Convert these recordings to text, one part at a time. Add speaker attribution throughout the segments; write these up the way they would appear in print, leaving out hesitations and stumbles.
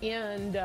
Speaker 1: And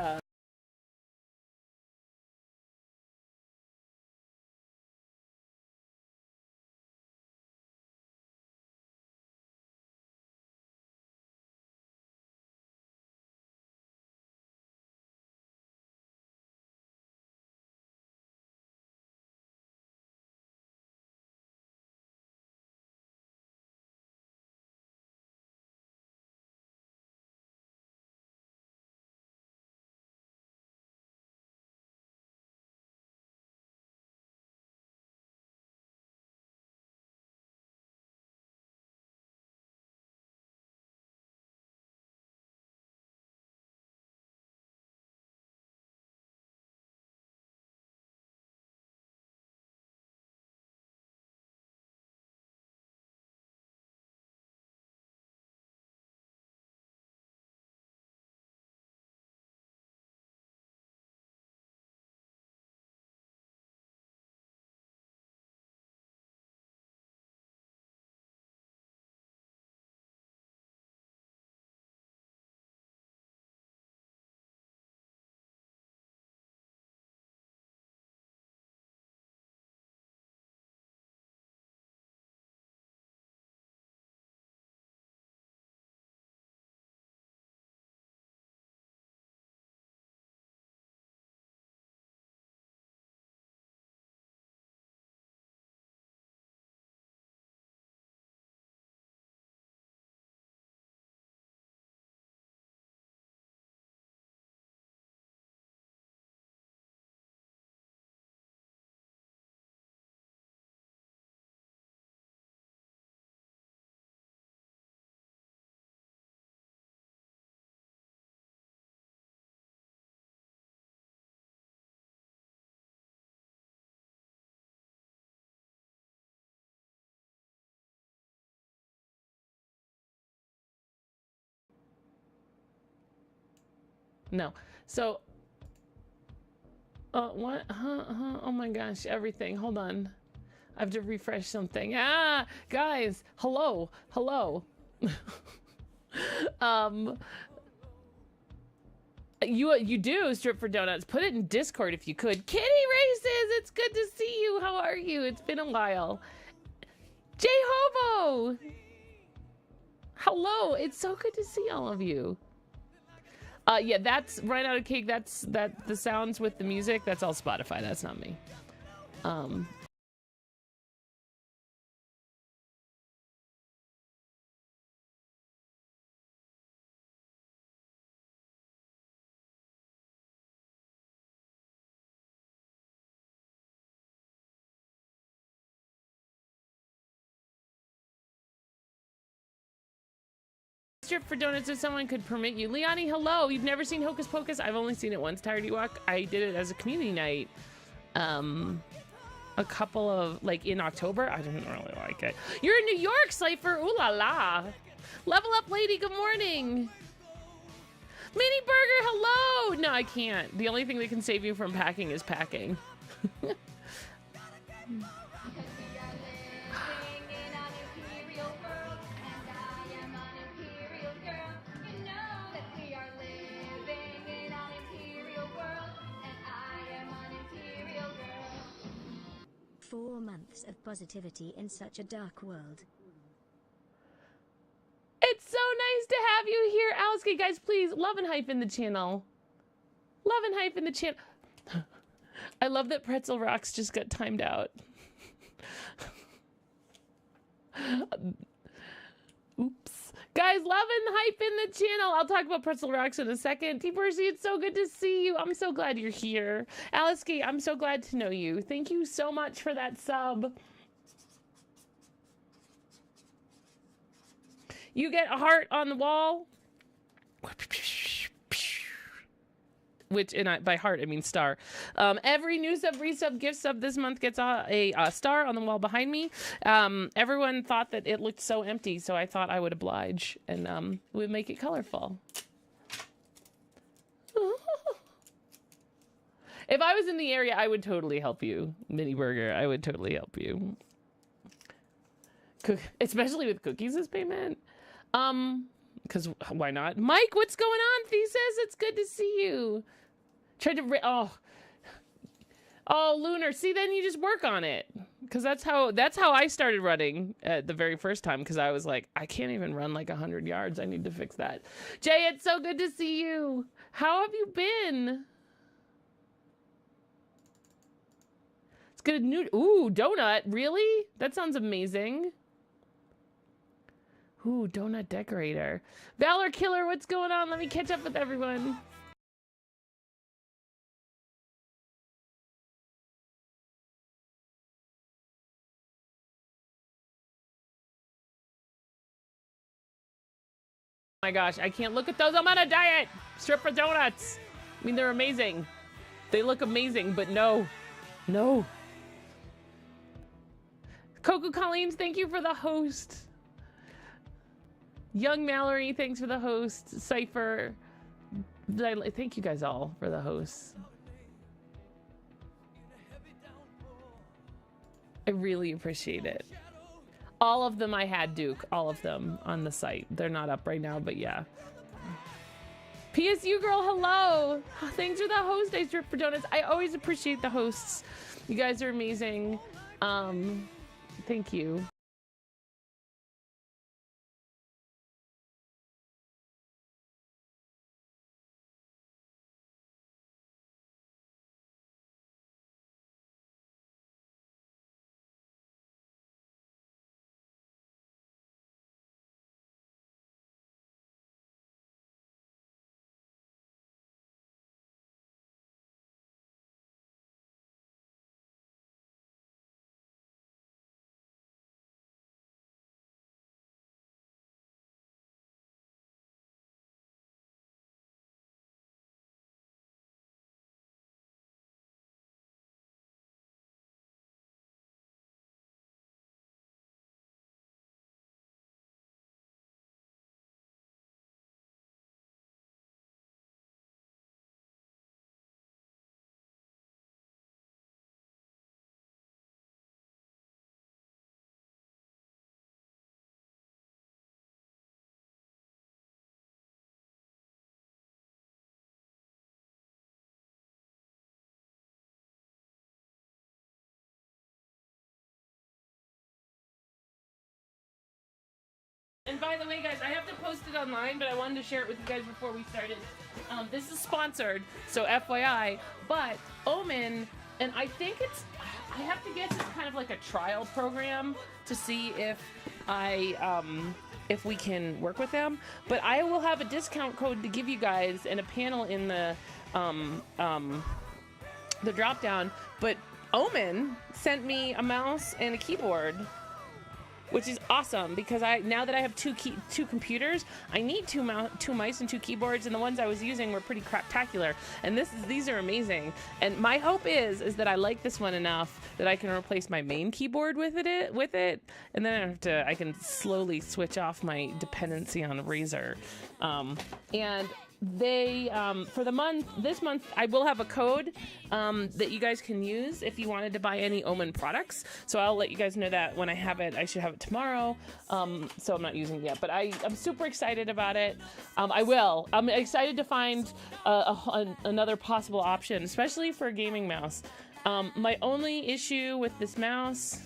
Speaker 1: no. So, what? Oh my gosh, everything. Hold on. I have to refresh something. Guys, hello. You do strip for donuts. Put it in Discord if you could. Kitty Races, it's good to see you. How are you? It's been a while. J Hobo. Hello. It's so good to see all of you. Yeah, that's right out of cake. That's the sounds with the music. That's all Spotify. That's not me. Strip for donuts if someone could permit you. Liani, hello. You've never seen Hocus Pocus? I've only seen it once. Tired Ewok. I did it as a community night. A couple of, like, in October. I didn't really like it. You're in New York, Cypher. Ooh la la. Level up, lady. Good morning. Mini Burger, hello. No, I can't. The only thing that can save you from packing is packing.
Speaker 2: Months of positivity in such a dark world.
Speaker 1: It's so nice to have you here, Alice. Guys, please, love and hype in the channel. Love and hype in the channel. I love that Pretzel Rocks just got timed out. Oops. Guys, love and hype in the channel. I'll talk about Pretzel Rocks in a second. T Percy, it's so good to see you. I'm so glad you're here. Alice K, I'm so glad to know you. Thank you so much for that sub. You get a heart on the wall. Which, by heart, I mean star. Every new sub, resub, gift sub this month gets a star on the wall behind me. Everyone thought that it looked so empty, so I thought I would oblige and would make it colorful. If I was in the area, I would totally help you, Mini Burger. I would totally help you. Especially with cookies as payment. because why not? Mike, what's going on? Thea says it's good to see you. Tried to oh, Lunar. See, then you just work on it, because that's how I started running at the very first time. Because I was like, I can't even run like 100 yards. I need to fix that. Jay, it's so good to see you. How have you been? It's good. Ooh, donut. Really? That sounds amazing. Ooh, donut decorator. Valor Killer, what's going on? Let me catch up with everyone. Oh my gosh, I can't look at those. I'm on a diet. Strip for donuts. I mean, they're amazing. They look amazing, but no. No. Coco Collins, thank you for the host. Young Mallory, thanks for the host. Cypher, thank you guys all for the hosts. I really appreciate it. All of them I had, Duke. All of them on the site. They're not up right now, but yeah. PSU girl, hello. Thanks for the host. I strip for donuts. I always appreciate the hosts. You guys are amazing. Thank you. And by the way, guys, I have to post it online, but I wanted to share it with you guys before we started. This is sponsored, so FYI, but Omen, and I think I have to guess it's kind of like a trial program to see if if we can work with them. But I will have a discount code to give you guys and a panel in the drop down. But Omen sent me a mouse and a keyboard, which is awesome, because now that I have two computers, I need two mice and two keyboards, and the ones I was using were pretty craptacular. And these are amazing. And my hope is that I like this one enough that I can replace my main keyboard with it, and then I can slowly switch off my dependency on Razer. And they for this month I will have a code that you guys can use if you wanted to buy any Omen products, so I'll let you guys know that when I have it. I should have it tomorrow, so I'm not using it yet, but I'm super excited about it. I'm excited to find another possible option, especially for a gaming mouse. My only issue with this mouse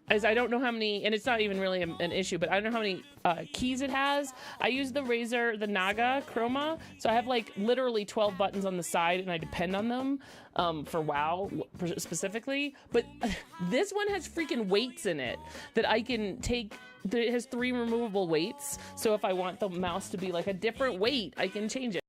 Speaker 1: is I don't know how many, and it's not even really an issue, but I don't know how many keys it has. I use the Razer, the Naga Chroma, so I have like literally 12 buttons on the side, and I depend on them for WoW specifically. But this one has freaking weights in it that I can take. It has 3 removable weights, so if I want the mouse to be like a different weight, I can change it.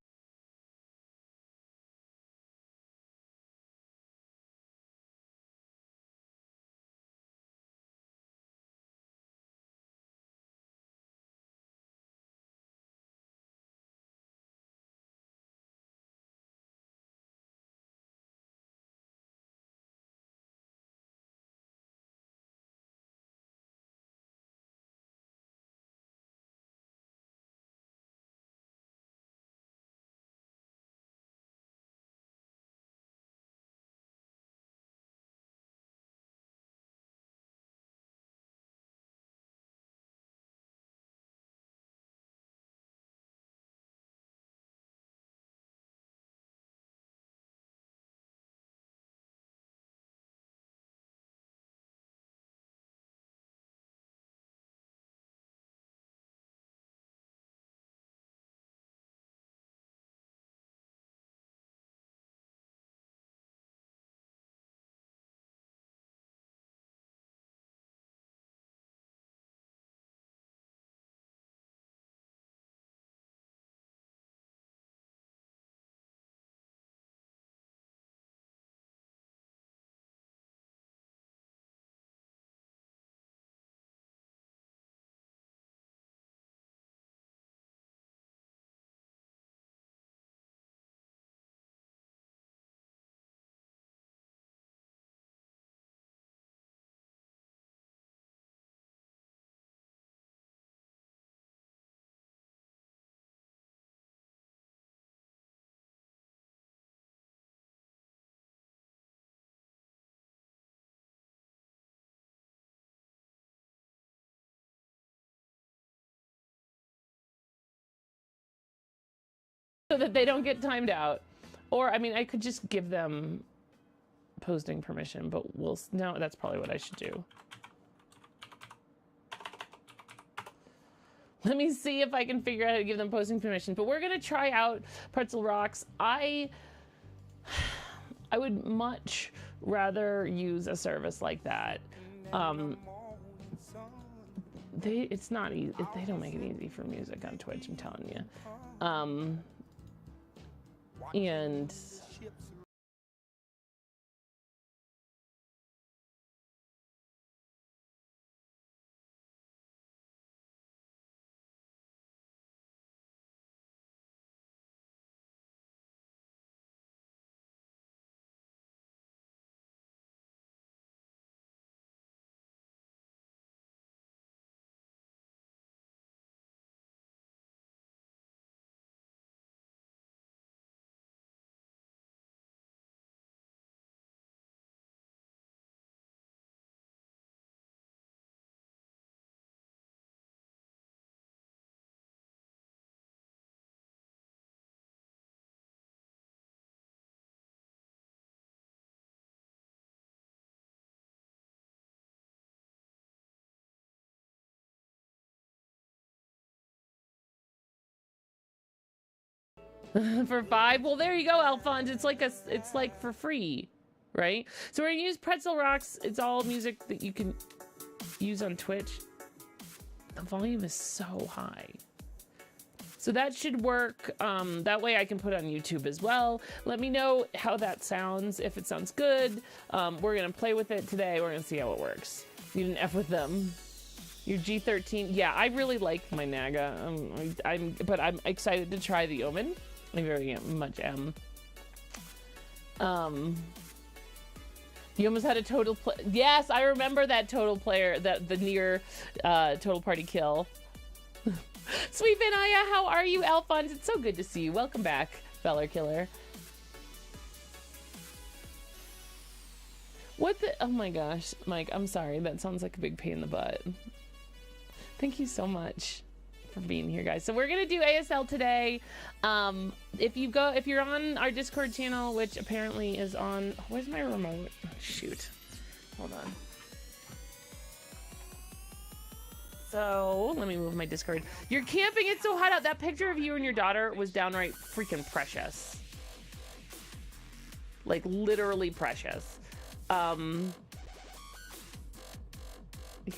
Speaker 1: so that they don't get timed out. Or, I mean, I could just give them posting permission, but no, that's probably what I should do. Let me see if I can figure out how to give them posting permission. But we're going to try out Pretzel Rocks. I would much rather use a service like that. It's not easy. They don't make it easy for music on Twitch, I'm telling you. And for $5, well, there you go, Alphonse. It's like for free, right? So we're gonna use Pretzel Rocks. It's all music that you can use on Twitch. The volume is so high. So that should work. That way I can put it on YouTube as well. Let me know how that sounds, if it sounds good. We're gonna play with it today. We're gonna see how it works. You didn't F with them. Your G13, yeah, I really like my Naga. But I'm excited to try the Omen. I very much am. You almost had a total play. Yes, I remember that total player, the near total party kill. Sweet Vinaya, how are you, Alphonse? It's so good to see you. Welcome back, Feller Killer. What the? Oh my gosh, Mike, I'm sorry. That sounds like a big pain in the butt. Thank you so much for being here, guys. So we're gonna do ASL today. If you're on our Discord channel, which apparently is on, where's my remote? Oh, shoot, hold on. So let me move my Discord. You're camping. It's so hot out. That picture of you and your daughter was downright freaking precious. Like literally precious. You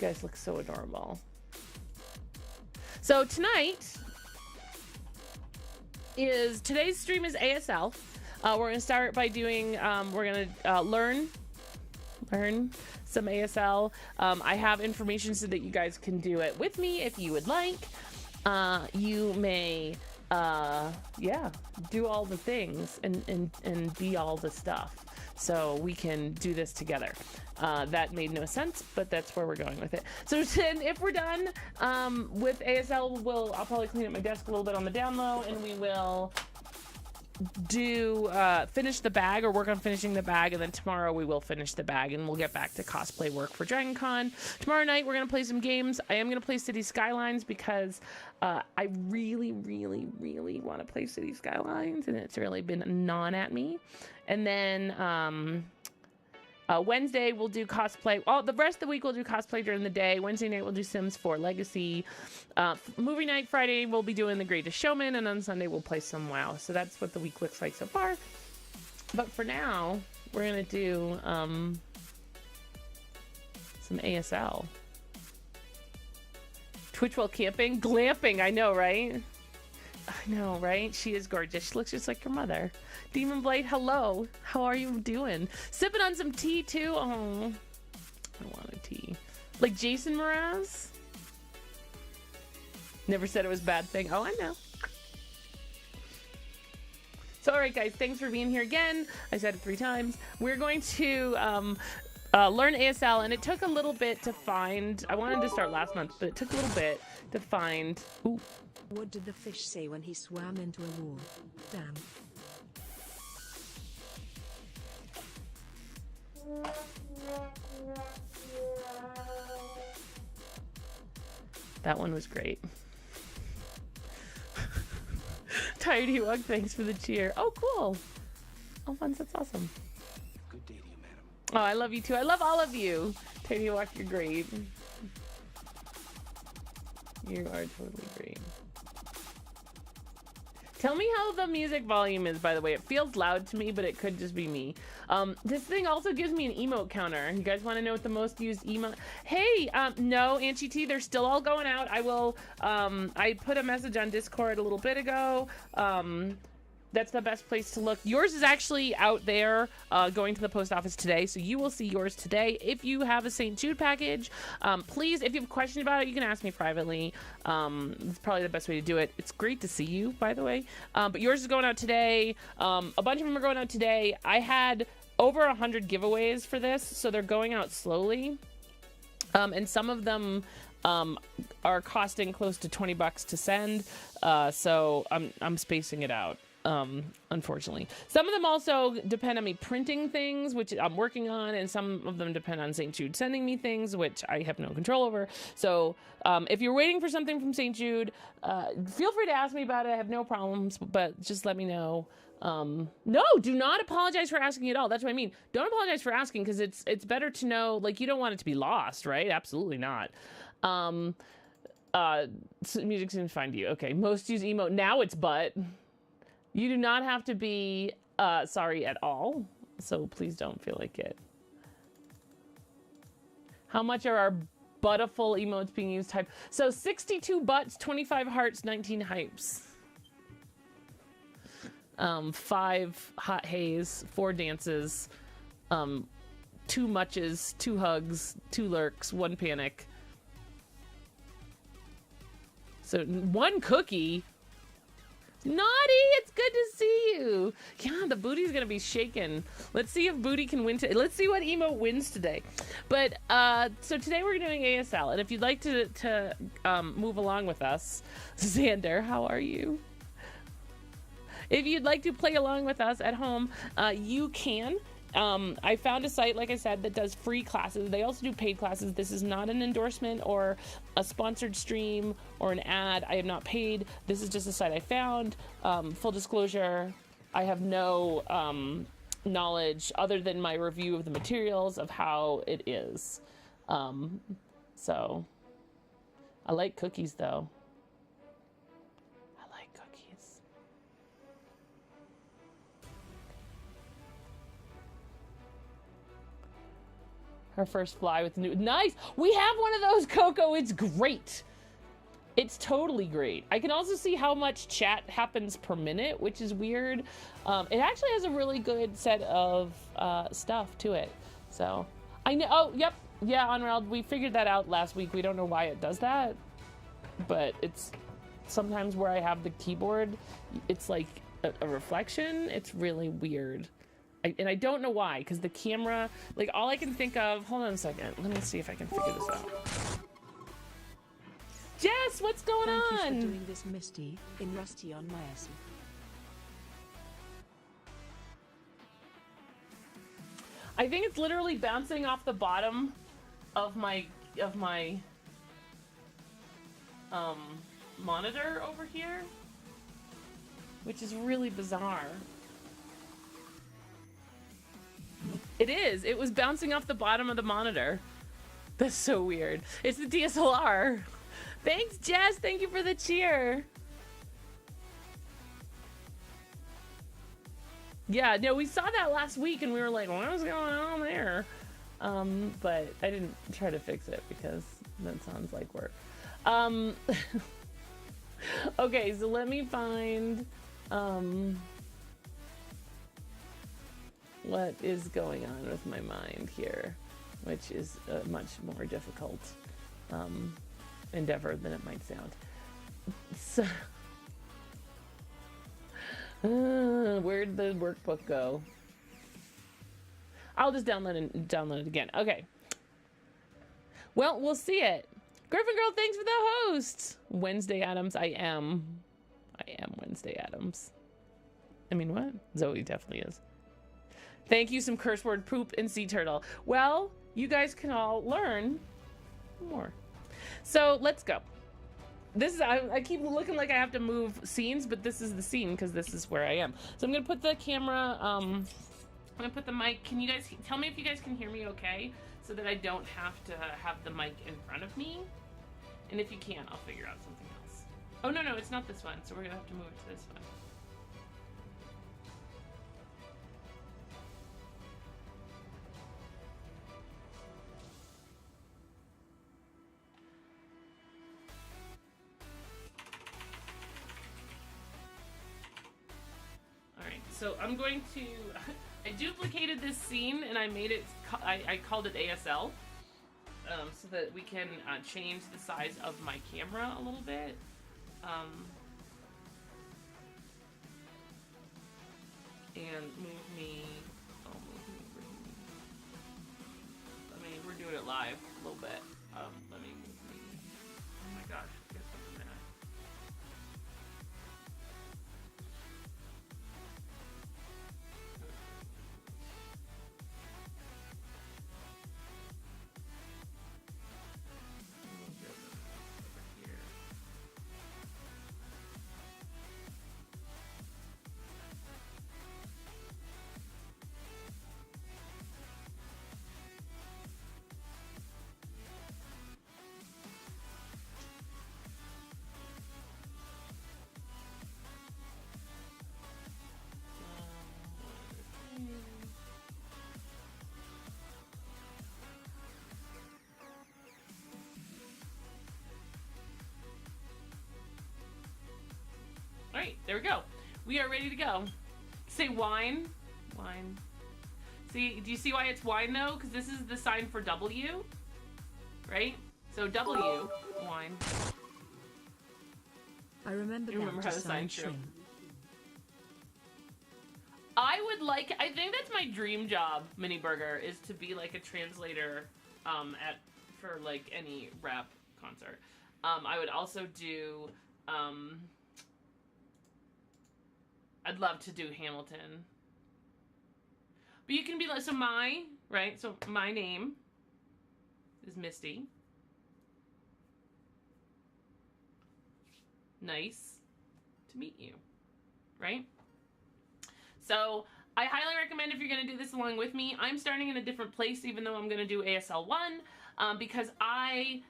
Speaker 1: guys look so adorable. So today's stream is ASL. We're gonna start by doing, we're gonna learn some ASL. I have information so that you guys can do it with me if you would like. You may, yeah, do all the things and be all the stuff. So we can do this together. That made no sense, but that's where we're going with it. So then if we're done with ASL, I'll probably clean up my desk a little bit on the down low, and we will do finish the bag, or work on finishing the bag, and then tomorrow we will finish the bag and we'll get back to cosplay work for Dragon Con. Tomorrow night we're gonna play some games. I am gonna play City Skylines because I really want to play City Skylines, and it's really been gnawing at me. And then Wednesday we'll do cosplay. The rest of the week we'll do cosplay during the day. Wednesday night we'll do Sims 4 Legacy. Movie night Friday we'll be doing The Greatest Showman, and on Sunday we'll play some WoW. So that's what the week looks like so far. But for now, we're gonna do some ASL. Twitch while camping, glamping. I know, right? I know, right? She is gorgeous. She looks just like her mother. Demon Blade, hello. How are you doing? Sipping on some tea, too. Oh, I want a tea. Like Jason Mraz? Never said it was a bad thing. Oh, I know. So, all right, guys. Thanks for being here again. I said it 3 times. We're going to learn ASL, and it took a little bit to find. I wanted to start last month, but it took a little bit to find. Ooh.
Speaker 2: What did the fish say when he swam into a wall? Damn. That one was great.
Speaker 1: Tidy Walk, thanks for the cheer. Oh, cool. Oh, Fun, that's awesome.
Speaker 3: Good day to you, madam.
Speaker 1: Oh, I love you too. I love all of you. Tidy Walk, you're great. You are totally great. Tell me how the music volume is, by the way. It feels loud to me, but it could just be me. This thing also gives me an emote counter. You guys want to know what the most used emote? Hey, no, Angie T, they're still all going out. I will, I put a message on Discord a little bit ago. That's the best place to look. Yours is actually out there, going to the post office today, so you will see yours today. If you have a St. Jude package, please, if you have a question about it, you can ask me privately. It's probably the best way to do it. It's great to see you, by the way. But yours is going out today. A bunch of them are going out today. I had over 100 giveaways for this, so they're going out slowly. And some of them are costing close to $20 to send, so I'm spacing it out. Unfortunately, some of them also depend on me printing things, which I'm working on, and some of them depend on St. Jude sending me things, which I have no control over. So if you're waiting for something from St. Jude, feel free to ask me about it. I have no problems, but just let me know. No, do not apologize for asking at all. That's what I mean. Don't apologize for asking, because it's better to know, like, you don't want it to be lost, right? Absolutely not. So music's gonna find you. Okay, most use emote. Now it's but. You do not have to be sorry at all, so please don't feel like it. How much are our buttiful emotes being used? Type. So 62 butts, 25 hearts, 19 hypes. 5 hot haze, 4 dances, 2 muches, 2 hugs, 2 lurks, 1 panic. So 1 cookie. Naughty, it's good to see you. Yeah, the booty's gonna be shaken. Let's see if booty can win today. Let's see what emote wins today. But so today we're doing ASL, and if you'd like to move along with us, Xander, how are you? If you'd like to play along with us at home, you can. I found a site, like I said, that does free classes. They also do paid classes. This is not an endorsement or a sponsored stream or an ad. I am not paid. This is just a site I found. Full disclosure, I have no knowledge other than my review of the materials of how it is. So I like cookies, though. Her first fly with the new. Nice! We have one of those, Coco. It's great. It's totally great. I can also see how much chat happens per minute, which is weird. It actually has a really good set of stuff to it. So I know. Oh, yep. Yeah, Onrald, we figured that out last week. We don't know why it does that, but it's sometimes where I have the keyboard, it's like a reflection. It's really weird. And I don't know why, because the camera, like, all I can think of, hold on a second, let me see if I can figure this out. Jess, what's going on?
Speaker 4: Thank you for doing this, Misty, in Rusty on my ASL.
Speaker 1: I think it's literally bouncing off the bottom of my monitor over here, which is really bizarre. It is. It was bouncing off the bottom of the monitor. That's so weird. It's the DSLR. Thanks, Jess. Thank you for the cheer. Yeah, no, we saw that last week and we were like, what was going on there? But I didn't try to fix it because that sounds like work. Okay, so let me find what is going on with my mind here, which is a much more difficult endeavor than it might sound. So, where'd the workbook go? I'll just download it again. Okay. Well, we'll see it. Griffin Girl, thanks for the host. Wednesday Adams, I am Wednesday Adams. I mean, what? Zoe definitely is. Thank you, some curse word poop and sea turtle. Well, you guys can all learn more. So let's go. This is, I keep looking like I have to move scenes, but this is the scene because this is where I am. So I'm gonna put the camera, I'm gonna put the mic. Can you guys tell me if you guys can hear me okay? So that I don't have to have the mic in front of me. And if you can't, I'll figure out something else. Oh, no, it's not this one. So we're gonna have to move it to this one. So I'm going to, I duplicated this scene and I made it, I called it ASL, so that we can change the size of my camera a little bit. And move me, I mean, we're doing it live a little bit. Let me move me, oh my gosh, I got something there. All right, there we go. We are ready to go. Say wine. Wine. See, do you see why it's wine though? Because this is the sign for W, right? So W, wine.
Speaker 4: I remember
Speaker 1: You
Speaker 4: that
Speaker 1: remember how to sign
Speaker 4: shrimp.
Speaker 1: I would like, I think that's my dream job, Mini Burger, is to be like a translator for like any rap concert. I would also do, I'd love to do Hamilton. But you can be like, so right? So my name is Misty. Nice to meet you, right? So I highly recommend if you're going to do this along with me. I'm starting in a different place, even though I'm going to do ASL 1, because I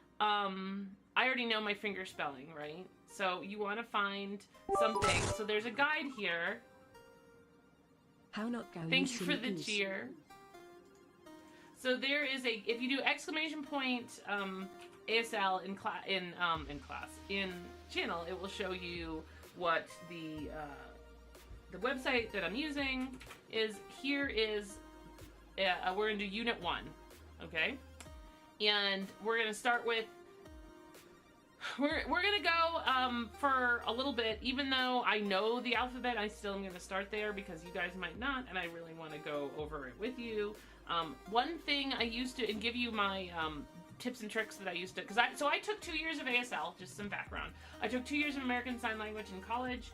Speaker 1: already know my finger spelling, right? So you want to find something. So there's a guide here.
Speaker 4: How not go.
Speaker 1: Thank you for the cheer. So there is a, if you do exclamation point ASL in channel, it will show you what the website that I'm using is. Here is, we're going to do Unit 1, okay? And we're going to start with, we're going to go for a little bit. Even though I know the alphabet, I still am going to start there because you guys might not, and I really want to go over it with you. One thing I used to, and give you my tips and tricks that I used to, so I took 2 years of ASL, just some background. I took 2 years of American Sign Language in college.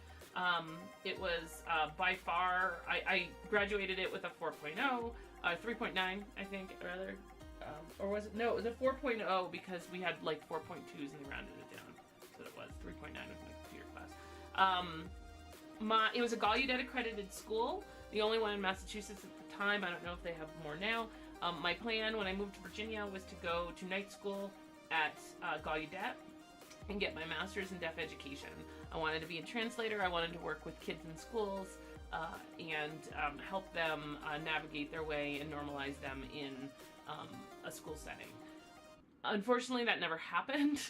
Speaker 1: It was by far, I graduated it with a 4.0, 3.9, I think, rather. Or was it? No, it was a 4.0 because we had like 4.2s and they rounded it down. That's what it was. 3.9 was my computer class. It was a Gallaudet accredited school, the only one in Massachusetts at the time. I don't know if they have more now. My plan when I moved to Virginia was to go to night school at Gallaudet and get my master's in deaf education. I wanted to be a translator. I wanted to work with kids in schools and help them navigate their way and normalize them in a school setting. Unfortunately, that never happened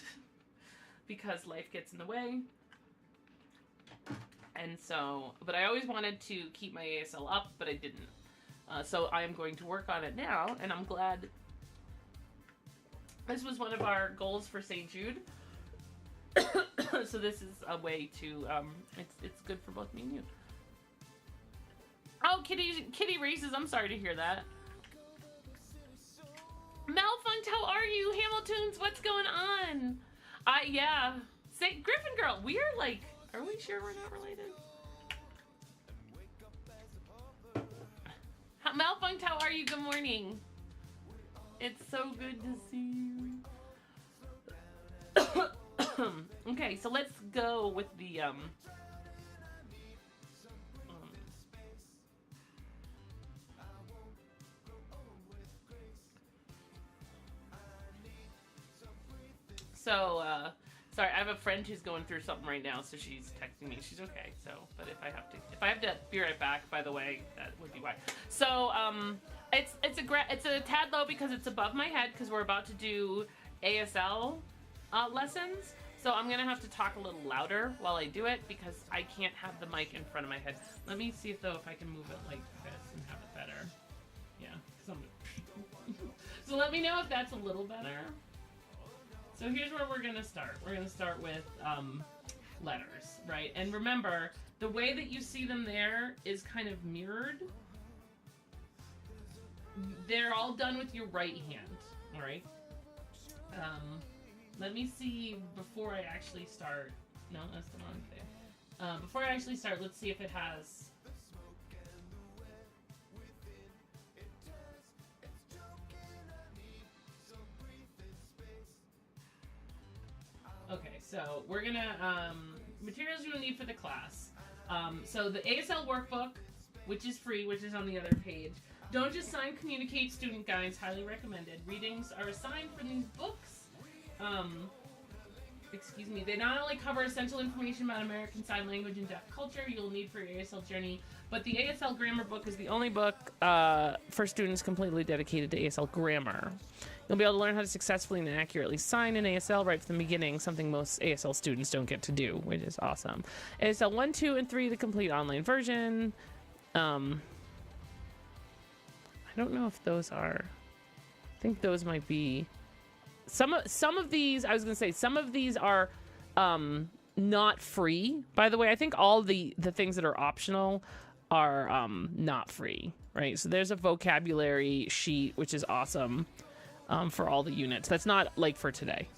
Speaker 1: because life gets in the way. And so, but I always wanted to keep my ASL up, but I didn't. So I am going to work on it now, and I'm glad. This was one of our goals for St. Jude. So this is a way to, it's good for both me and you. Oh, Kitty races, I'm sorry to hear that. Malfunct, how are you? Hamiltons, what's going on? Yeah. Say, Griffin Girl, we are like, are we sure we're not related? Malfunct, how are you? Good morning. It's so good to see you. Okay, so let's go with the sorry, I have a friend who's going through something right now, so she's texting me. She's okay. So, but if I have to be right back, by the way, that would be why. So, it's a tad low because it's above my head because we're about to do ASL lessons. So I'm gonna have to talk a little louder while I do it because I can't have the mic in front of my head. Let me see if I can move it like this and have it better. Yeah. So let me know if that's a little better. So here's where we're gonna start. We're gonna start with letters, right? And remember, the way that you see them there is kind of mirrored. They're all done with your right hand, all right? Let me see before I actually start. No, that's the wrong thing. Before I actually start, let's see if it has. Okay, so we're gonna, materials you will need for the class. So the ASL workbook, which is free, which is on the other page. Don't just sign Communicate student guides, highly recommended. Readings are assigned for these books. Excuse me, they not only cover essential information about American Sign Language and deaf culture you'll need for your ASL journey, but the ASL grammar book is the only book for students completely dedicated to ASL grammar. You'll be able to learn how to successfully and accurately sign in ASL right from the beginning, something most ASL students don't get to do, which is awesome. ASL 1, 2, and 3, the complete online version. I don't know if those are... I think those might be... Some of these, I was going to say, some of these are not free. By the way, I think all the things that are optional are not free, right? So there's a vocabulary sheet, which is awesome. For all the units. That's not like for today.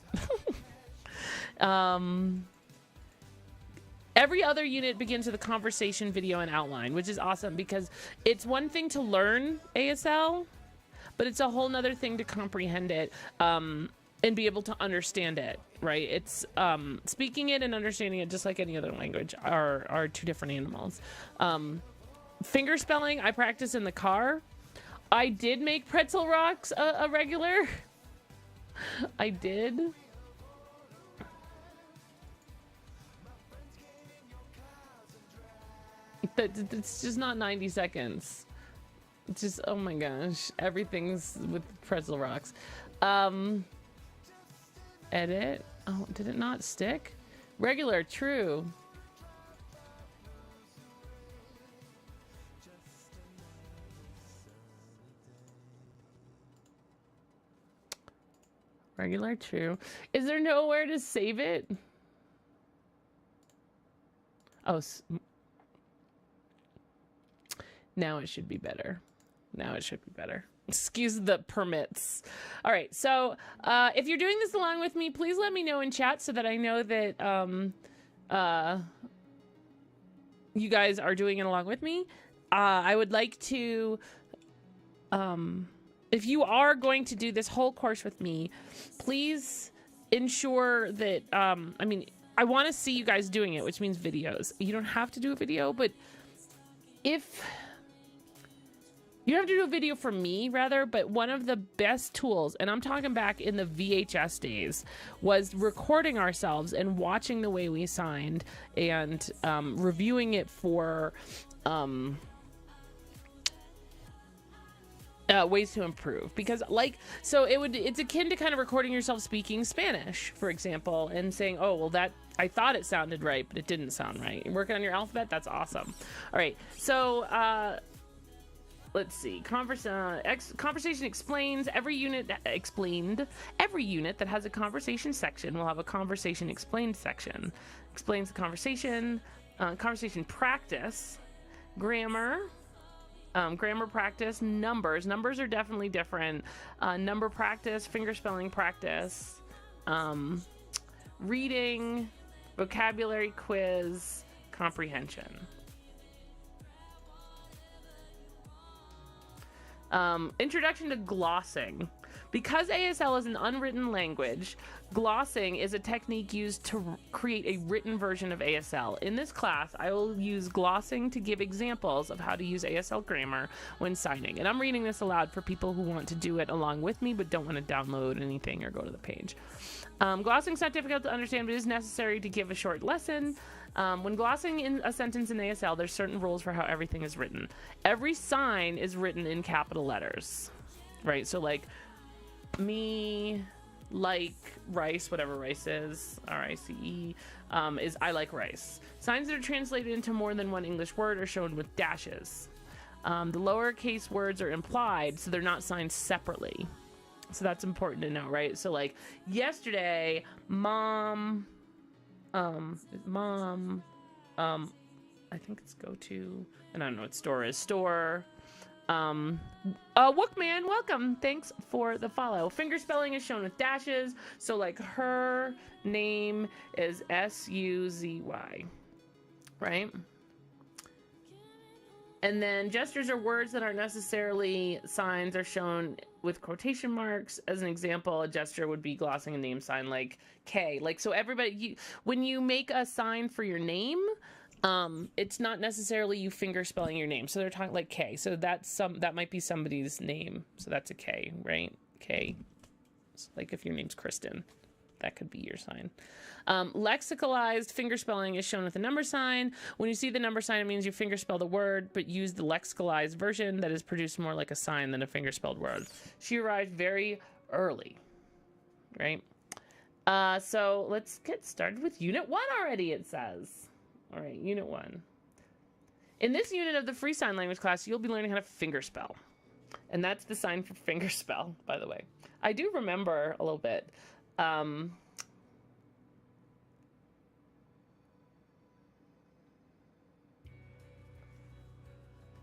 Speaker 1: Every other unit begins with a conversation, video, and outline, which is awesome because it's one thing to learn ASL, but it's a whole nother thing to comprehend it and be able to understand it, right? It's speaking it and understanding it, just like any other language, are two different animals. Finger spelling, I practice in the car. I did make pretzel rocks a regular. I did. It's just not 90 seconds. It's just, oh my gosh. Everything's with pretzel rocks. Edit. Oh, did it not stick? Regular, true. Regular, true. Is there nowhere to save it? Oh, now it should be better. Now it should be better. Excuse the permits. All right, so if you're doing this along with me, please let me know in chat so that I know that you guys are doing it along with me. I would like to... if you are going to do this whole course with me, please ensure that, I mean, I want to see you guys doing it, which means videos. You don't have to do a video, but if... You don't have to do a video for me, rather, but one of the best tools, and I'm talking back in the VHS days, was recording ourselves and watching the way we signed and reviewing it for... ways to improve, because it's akin to kind of recording yourself speaking Spanish, for example, and saying, oh, well, that I thought it sounded right, but it didn't sound right. You're working on your alphabet. That's awesome. All right. So, let's see. Conversation explains. Every unit explained. Every unit that has a conversation section will have a conversation explained section. Explains the conversation. Conversation practice. Grammar. Grammar practice, numbers. Numbers are definitely different. Number practice, finger spelling practice, reading, vocabulary quiz, comprehension. Introduction to glossing. Because ASL is an unwritten language, glossing is a technique used to create a written version of ASL. In this class, I will use glossing to give examples of how to use ASL grammar when signing. And I'm reading this aloud for people who want to do it along with me but don't want to download anything or go to the page. Glossing is not difficult to understand, but is necessary to give a short lesson. When glossing in a sentence in ASL, there's certain rules for how everything is written. Every sign is written in capital letters, right? So like me like rice, whatever rice is, R-I-C-E, is I like rice. Signs that are translated into more than one English word are shown with dashes. The lowercase words are implied, so they're not signed separately. So that's important to know, right? So like yesterday, mom, I think it's go to, and I don't know what store is, store. Wookman, welcome. Thanks for the follow. Finger spelling is shown with dashes. So like her name is S-U-Z-Y, right? And then gestures or words that aren't necessarily signs are shown with quotation marks. As an example, a gesture would be glossing a name sign like K. Like, so everybody, when you make a sign for your name, it's not necessarily you finger spelling your name. So they're talking like K. So that might be somebody's name. So that's a K, right? K. So like if your name's Kristen, that could be your sign. Lexicalized finger spelling is shown with a number sign. When you see the number sign, it means you finger spell the word, but use the lexicalized version that is produced more like a sign than a finger spelled word. She arrived very early, right? So let's get started with Unit 1 already, it says. All right, Unit 1. In this unit of the Free Sign Language class, you'll be learning how to finger spell. And that's the sign for finger spell, by the way. I do remember a little bit.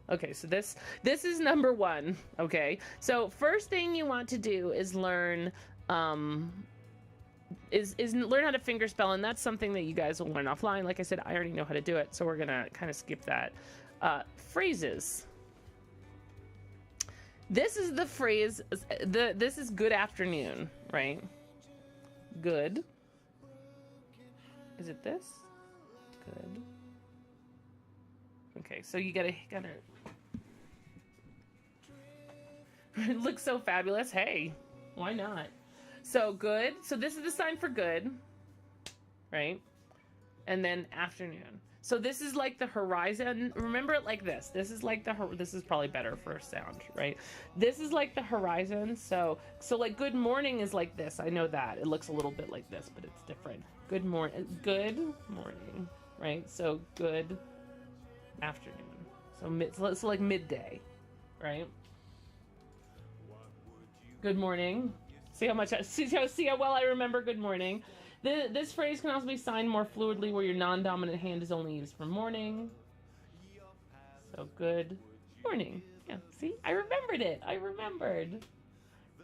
Speaker 1: Okay, so this is number 1. Okay, so first thing you want to do is learn learn how to finger spell, and that's something that you guys will learn offline. Like I said, I already know how to do it, so we're gonna kind of skip that. Phrases. This is the phrase. This is good afternoon, right? Good. Is it this? Good. Okay, so you gotta it looks so fabulous. Hey, why not? So good. So this is the sign for good, right? And then afternoon. So this is like the horizon. Remember it like this. This is like this is probably better for sound, right? This is like the horizon. So like good morning is like this. I know that. It looks a little bit like this, but it's different. Good morning, right? So good afternoon. So like midday, right? Good morning. See how well I remember good morning. This phrase can also be signed more fluidly where your non-dominant hand is only used for morning. So good morning. Yeah, see? I remembered it. I remembered.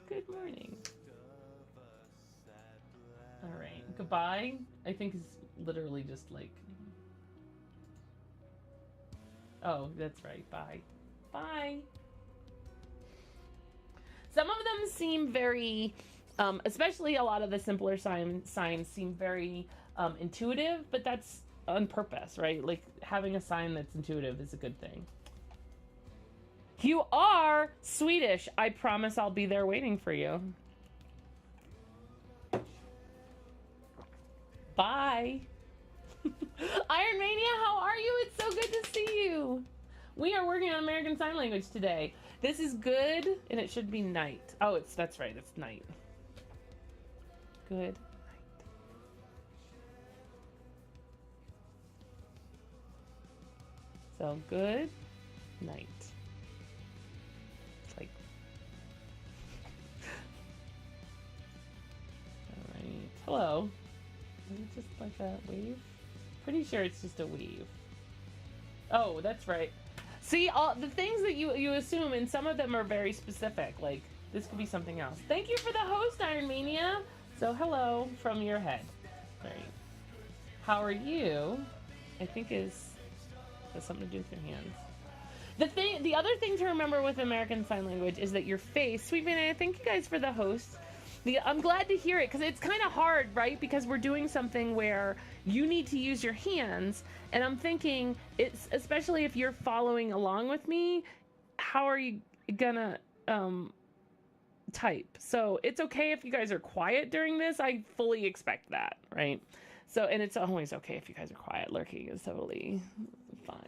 Speaker 1: Good morning. All right. Goodbye, I think is literally just like... Oh, that's right. Bye. Bye. Some of them seem very, especially a lot of the simpler signs seem very intuitive, but that's on purpose, right? Like having a sign that's intuitive is a good thing. You are Swedish. I promise I'll be there waiting for you. Bye. Iron Mania, how are you? It's so good to see you. We are working on American Sign Language today. This is good, and it should be night. Oh, that's right, it's night. Good night. So, good night. It's like... Alright, hello. Is it just like a wave? Pretty sure it's just a wave. Oh, that's right. See, all the things that you assume, and some of them are very specific. Like, this could be something else. Thank you for the host, Iron Mania. So, hello from your head. Right. How are you? I think has something to do with your hands. The other thing to remember with American Sign Language is that your face, Sweet Vanilla, thank you guys for the host. I'm glad to hear it because it's kind of hard, right? Because we're doing something where you need to use your hands, and I'm thinking it's especially if you're following along with me, how are you gonna type? So it's okay if you guys are quiet during this. I fully expect that, right? So, and it's always okay if you guys are quiet. Lurking is totally fine.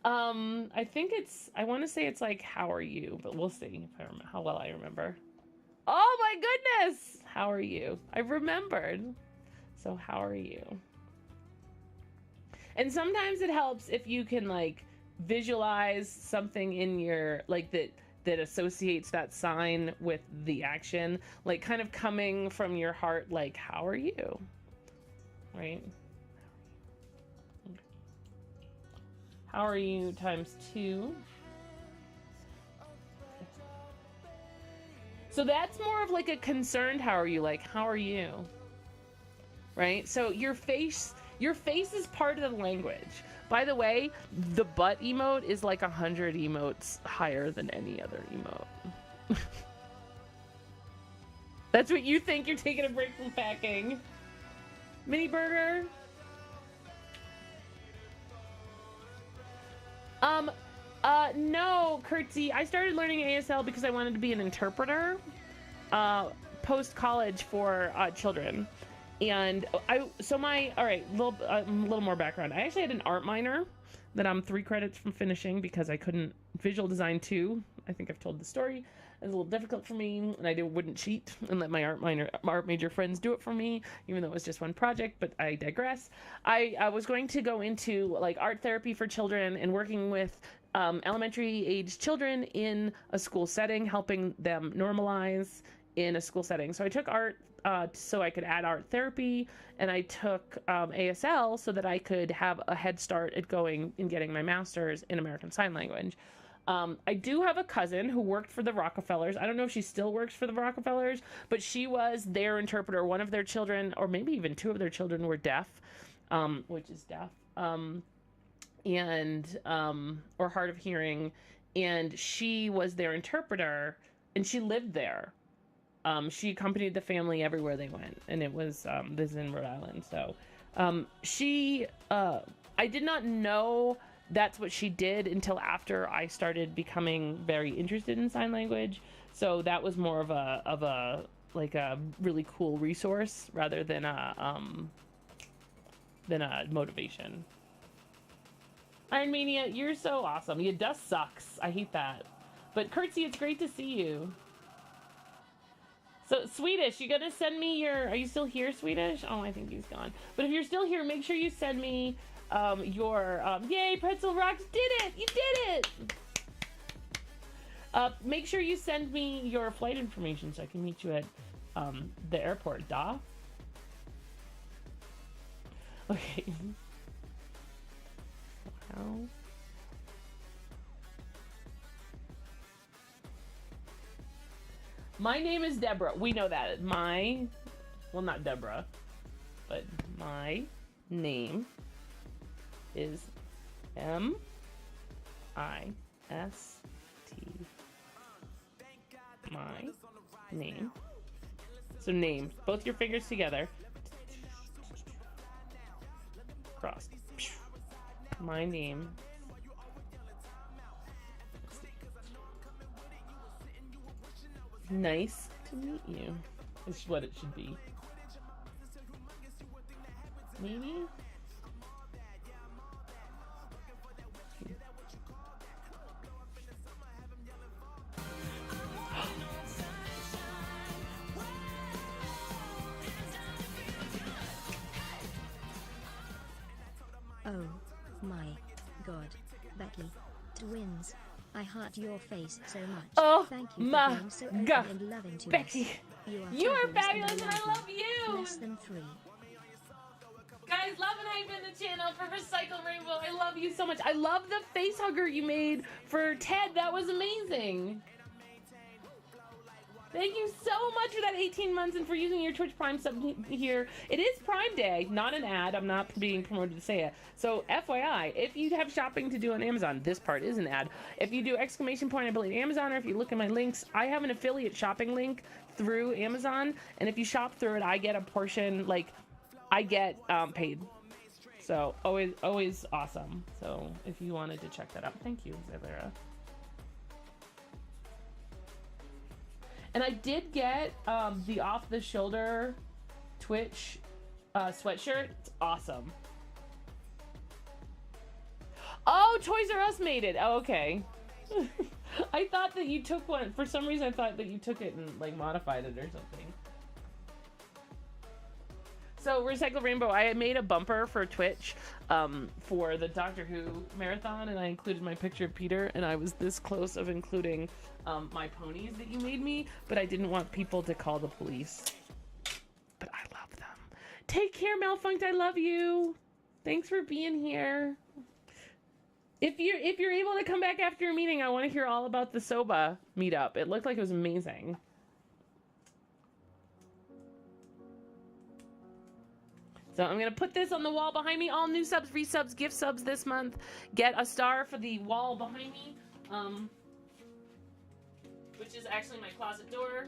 Speaker 1: I want to say it's like, how are you? But we'll see if how well I remember. Oh my goodness! How are you? I remembered. So how are you? And sometimes it helps if you can like visualize something in your, like that associates that sign with the action, like kind of coming from your heart, like, how are you? Right? How are you times 2? So that's more of like a concerned how are you, like, how are you? Right? So your face is part of the language. By the way, the butt emote is like 100 emotes higher than any other emote. That's what you think. You're taking a break from packing. Mini burger. No, Kurtzy. I started learning ASL because I wanted to be an interpreter, post-college for children. And a little more background. I actually had an art minor that I'm 3 credits from finishing because I couldn't visual design 2. I think I've told the story. It was a little difficult for me, and I wouldn't cheat and let my art major friends do it for me, even though it was just one project, but I digress. I was going to go into like art therapy for children and working with elementary age children in a school setting, helping them normalize in a school setting. So I took art so I could add art therapy, and I took ASL so that I could have a head start at going and getting my master's in American Sign Language. I do have a cousin who worked for the Rockefellers. I don't know if she still works for the Rockefellers, but she was their interpreter. One of their children, or maybe even 2 of their children, were deaf, which is deaf, or hard of hearing, and she was their interpreter, and she lived there. She accompanied the family everywhere they went, and it was this is in Rhode Island. So I did not know that's what she did until after I started becoming very interested in sign language. So that was more of a like a really cool resource rather than a motivation. Iron Mania, you're so awesome. Your dust sucks. I hate that. But Kurtzy, it's great to see you. So Swedish, you gonna send me your? Are you still here, Swedish? Oh, I think he's gone. But if you're still here, make sure you send me your yay, Pretzel Rocks did it! You did it! Make sure you send me your flight information so I can meet you at the airport, da? Okay. Wow. My name is Deborah. We know that. Well, not Deborah, but my name is M-I-S-T. My name. So name. Both your fingers together. Crossed. My name. Nice to meet you. Is what it should be. Maybe?
Speaker 2: Oh my god, Becky. Twins. I heart your face so much.
Speaker 1: Oh,
Speaker 2: thank you for
Speaker 1: my
Speaker 2: being so open
Speaker 1: God.
Speaker 2: and loving to
Speaker 1: Becky,
Speaker 2: us.
Speaker 1: you are fabulous and I love you.
Speaker 2: Less than 3.
Speaker 1: Guys, love and hype in the channel for Recycle Rainbow. I love you so much. I love the face hugger you made for Ted. That was amazing. Thank you so much for that 18 months and for using your Twitch Prime sub here. It is Prime Day, not an ad. I'm not being promoted to say it. So FYI, if you have shopping to do on Amazon, this part is an ad. If you do exclamation point, I believe Amazon, or if you look at my links, I have an affiliate shopping link through Amazon. And if you shop through it, I get a portion, like I get paid. So always awesome. So if you wanted to check that out, thank you, Zalera. And I did get the off-the-shoulder Twitch sweatshirt. It's awesome. Oh, Toys R Us made it. Oh, okay. I thought that you took one. For some reason, I thought that you took it and like modified it or something. So, Recycle Rainbow, I made a bumper for Twitch for the Doctor Who marathon, and I included my picture of Peter, and I was this close of including my ponies that you made me, but I didn't want people to call the police. But I love them. Take care, Malfunct. I love you. Thanks for being here. If you're able to come back after your meeting, I want to hear all about the Soba meetup. It looked like it was amazing. So I'm going to put this on the wall behind me. All new subs, resubs, gift subs this month get a star for the wall behind me, which is actually my closet door.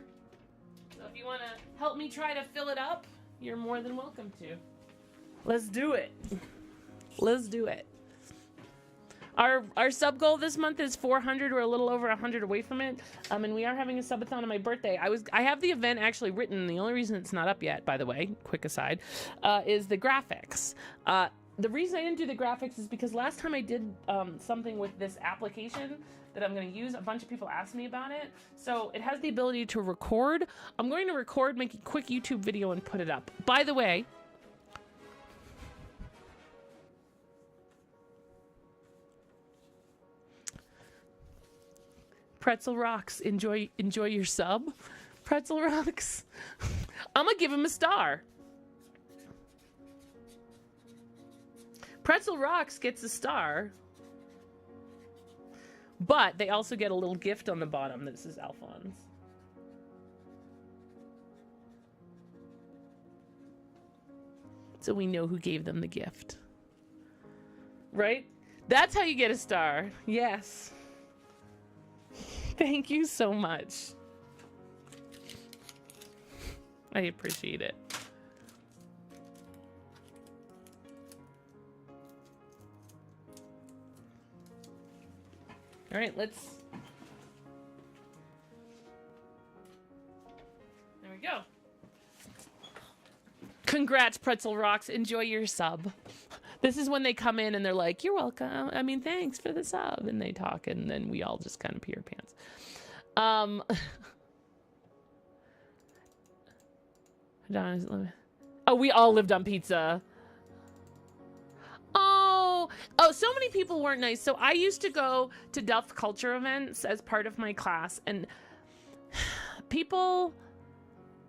Speaker 1: So if you want to help me try to fill it up, you're more than welcome to. Let's do it. Let's do it. Our sub goal this month is 400. We're a little over 100 away from it. And we are having a subathon on my birthday. I have the event actually written. The only reason it's not up yet, by the way, quick aside, is the graphics. The reason I didn't do the graphics is because last time I did something with this application that I'm going to use, a bunch of people asked me about it. So it has the ability to record. I'm going to record, make a quick YouTube video, and put it up. By the way, Pretzel Rocks, enjoy your sub. Pretzel Rocks. I'm gonna give him a star. Pretzel Rocks gets a star, but they also get a little gift on the bottom that says Alphonse. So we know who gave them the gift. Right? That's how you get a star. Yes. Thank you so much. I appreciate it. All right, let's... There we go. Congrats, Pretzel Rocks. Enjoy your sub. This is when they come in and they're like, you're welcome. I mean, thanks for the sub. And they talk, and then we all just kind of pee our pants. Oh, we all lived on pizza. Oh, so many people weren't nice. So I used to go to Delft culture events as part of my class, and people,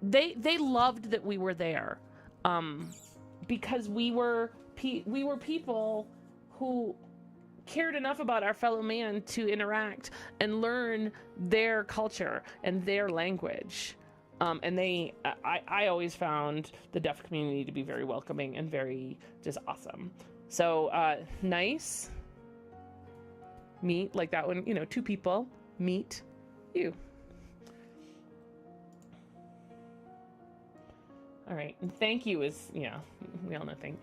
Speaker 1: they loved that we were there, because we were people who cared enough about our fellow man to interact and learn their culture and their language. And I always found the deaf community to be very welcoming and very just awesome. So nice. Meet, like that one, you know, two people meet you. All right, and thank you is, yeah, we all know thank you.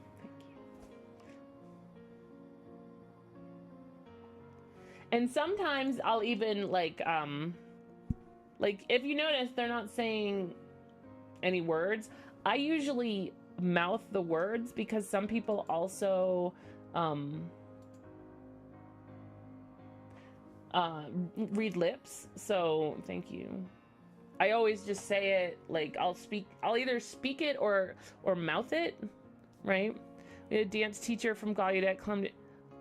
Speaker 1: And sometimes I'll even like if you notice they're not saying any words, I usually mouth the words because some people also read lips. So thank you. I always just say it, like I'll either speak it or mouth it, right? We had a dance teacher from Gallaudet come to,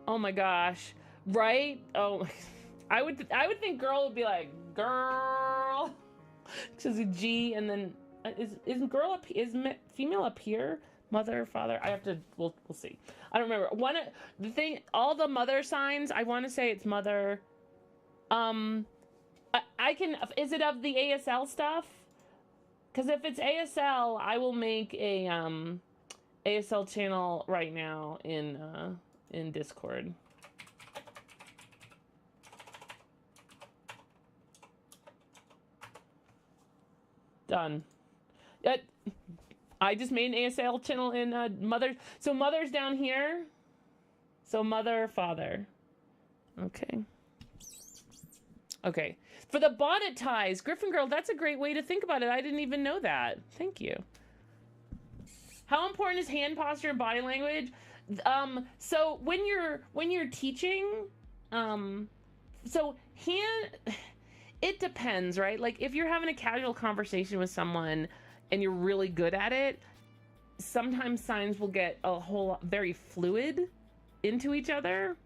Speaker 1: oh my gosh, right? Oh, I would think girl would be like girl, because a G, and then isn't girl up, is female up here? Mother, father, I have to, we'll see. I don't remember. The thing, all the mother signs, I want to say it's mother. I can. Is it of the ASL stuff? Because if it's ASL, I will make a ASL channel right now in Discord. Done. I just made an ASL channel in Mother. So Mother's down here. So Mother, Father. Okay. Okay. For the bonnet ties, Griffin Girl, that's a great way to think about it. I didn't even know that. Thank you. How important is hand posture and body language? So when you're teaching, so it depends, right? Like if you're having a casual conversation with someone and you're really good at it, sometimes signs will get a whole lot, very fluid into each other.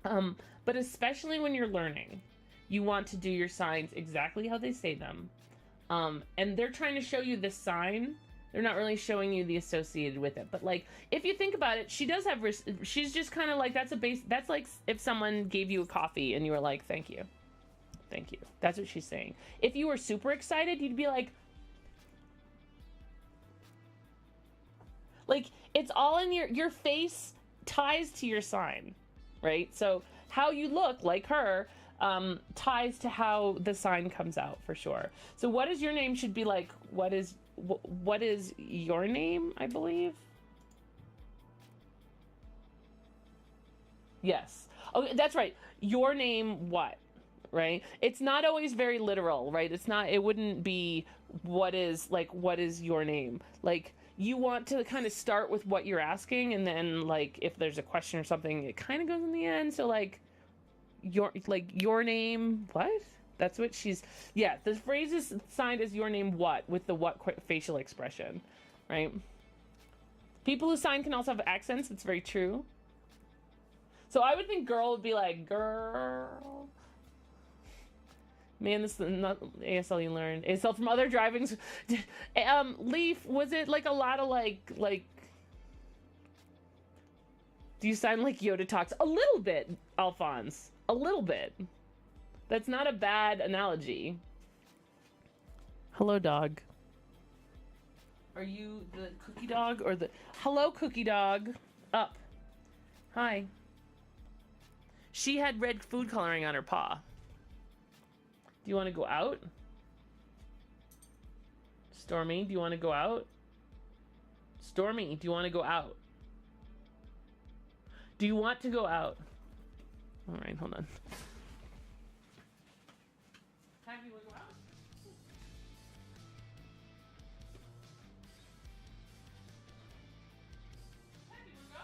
Speaker 1: But especially when you're learning, you want to do your signs exactly how they say them. And they're trying to show you the sign. They're not really showing you the associated with it. But like, if you think about it, she does have, she's just kind of like, that's like if someone gave you a coffee and you were like, thank you. Thank you. That's what she's saying. If you were super excited, you'd be like it's all in your face ties to your sign, right? So how you look like her ties to how the sign comes out for sure. So what is your name should be like, what is your name, I believe? Yes. Okay, that's right. Your name what? Right? It's not always very literal, right? It wouldn't be what is your name? Like you want to kind of start with what you're asking, and then like if there's a question or something, it kind of goes in the end. So like your name what? That's what the phrase is signed as your name what, with the what facial expression, right? People who sign can also have accents. It's very true. So I would think girl would be like girl. Man, this is not ASL you learned. ASL from other drivings. Leaf, was it like a lot of like do you sound like Yoda talks? A little bit, Alphonse. A little bit. That's not a bad analogy. Hello, dog. Are you the cookie dog or the... Hello, cookie dog. Up. Hi. She had red food coloring on her paw. Do you want to go out? Stormy, do you want to go out? Stormy, do you want to go out? Do you want to go out? All right, hold on. Happy to go out? Happy to go?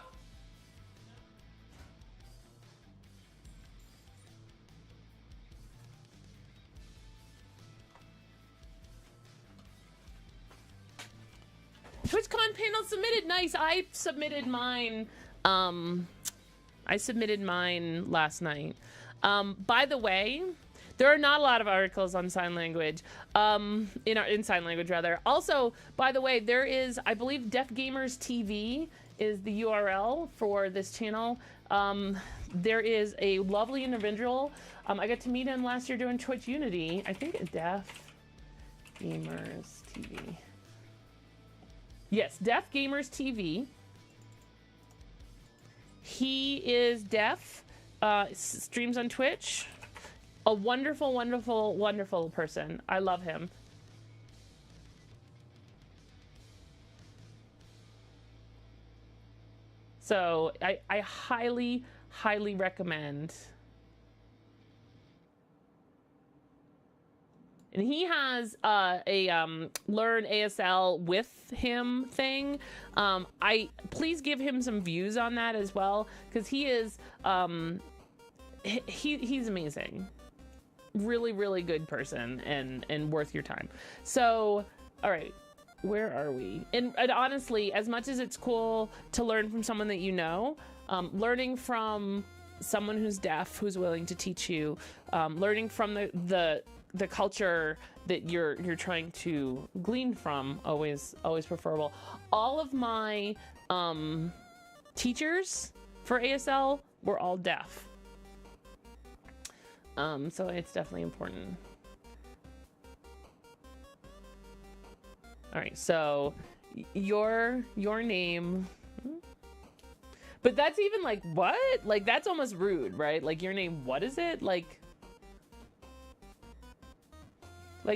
Speaker 1: TwitchCon panel submitted. Nice. I submitted mine last night. By the way, there are not a lot of articles on sign language, in sign language rather. Also, by the way, there is, I believe, Deaf Gamers TV is the URL for this channel. There is a lovely individual. I got to meet him last year doing Twitch Unity. I think Deaf Gamers TV. Yes, Deaf Gamers TV. He is deaf, streams on Twitch. A wonderful, wonderful, wonderful person. I love him. So I highly, highly recommend. And he has a learn ASL with him thing. Please give him some views on that as well, because he is he's amazing. Really, really good person and worth your time. So, all right, where are we? And honestly, as much as it's cool to learn from someone that you know, learning from someone who's deaf, who's willing to teach you, learning from the culture that you're trying to glean from, always preferable. All of my teachers for ASL were all deaf. So it's definitely important. All right, so your name, but that's even like what? Like that's almost rude, right? Like your name, what is it? Like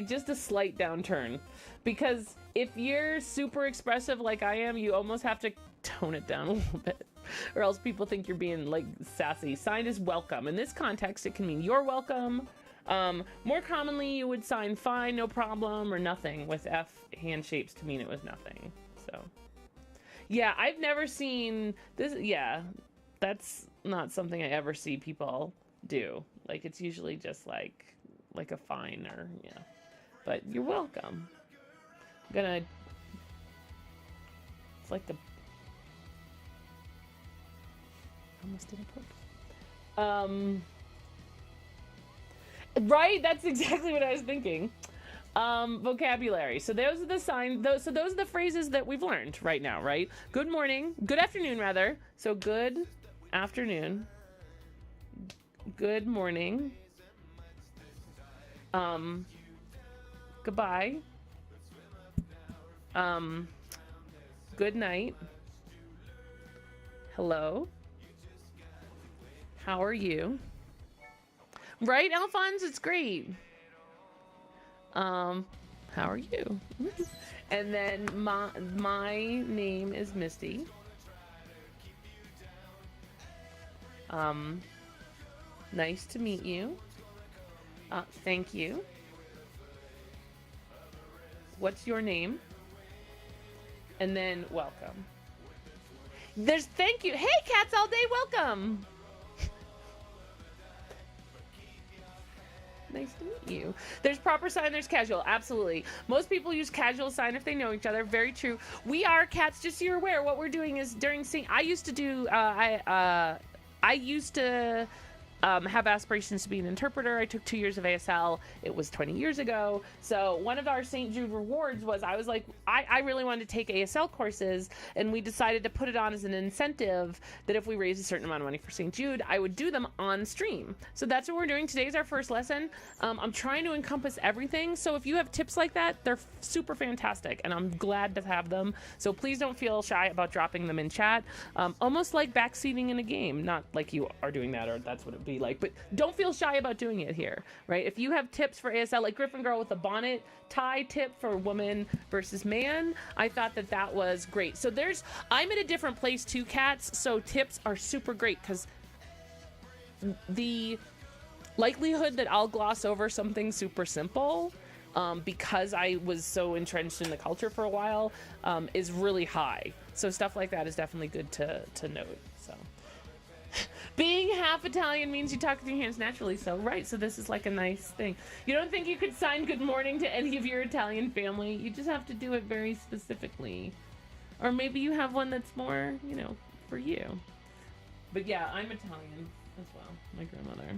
Speaker 1: just a slight downturn, because if you're super expressive like I am, you almost have to tone it down a little bit, or else people think you're being like sassy. Sign is welcome. In this context, it can mean you're welcome. More commonly, you would sign fine, no problem, or nothing, with F hand shapes to mean it was nothing. So, yeah, I've never seen this. Yeah, that's not something I ever see people do. Like, it's usually just like a fine or, yeah. But you're welcome. I'm gonna. It's like the. Almost didn't put. Right, that's exactly what I was thinking. Vocabulary. So those are the signs. So those are the phrases that we've learned right now, right? Good morning. Good afternoon, rather. So good afternoon. Good morning. Goodbye. Good night. Hello. How are you? Right, Alphonse? It's great. How are you? And then my name is Misty. Nice to meet you. Thank you. What's your name? And then welcome. There's thank you. Hey, cats all day, welcome. Nice to meet you. There's proper sign, there's casual. Absolutely. Most people use casual sign if they know each other. Very true. We are cats, just so you're aware. What we're doing is during sing. I used to do. I used to have aspirations to be an interpreter. I took 2 years of ASL. It was 20 years ago. So one of our St. Jude rewards was I was like, I really wanted to take ASL courses, and we decided to put it on as an incentive that if we raised a certain amount of money for St. Jude, I would do them on stream. So that's what we're doing. Today's our first lesson. I'm trying to encompass everything. So if you have tips like that, they're super fantastic, and I'm glad to have them. So please don't feel shy about dropping them in chat. Almost like backseating in a game. Not like you are doing that, or that's what it would be like, but don't feel shy about doing it here, right? If you have tips for ASL, like Griffin Girl with the bonnet tie tip for woman versus man, I thought that was great. So I'm in a different place too, cats, so tips are super great, because the likelihood that I'll gloss over something super simple because I was so entrenched in the culture for a while is really high. So stuff like that is definitely good to note. So being half Italian means you talk with your hands naturally, so right, so this is like a nice thing. You don't think you could sign good morning to any of your Italian family? You just have to do it very specifically. Or maybe you have one that's more, for you. But yeah, I'm Italian as well, my grandmother.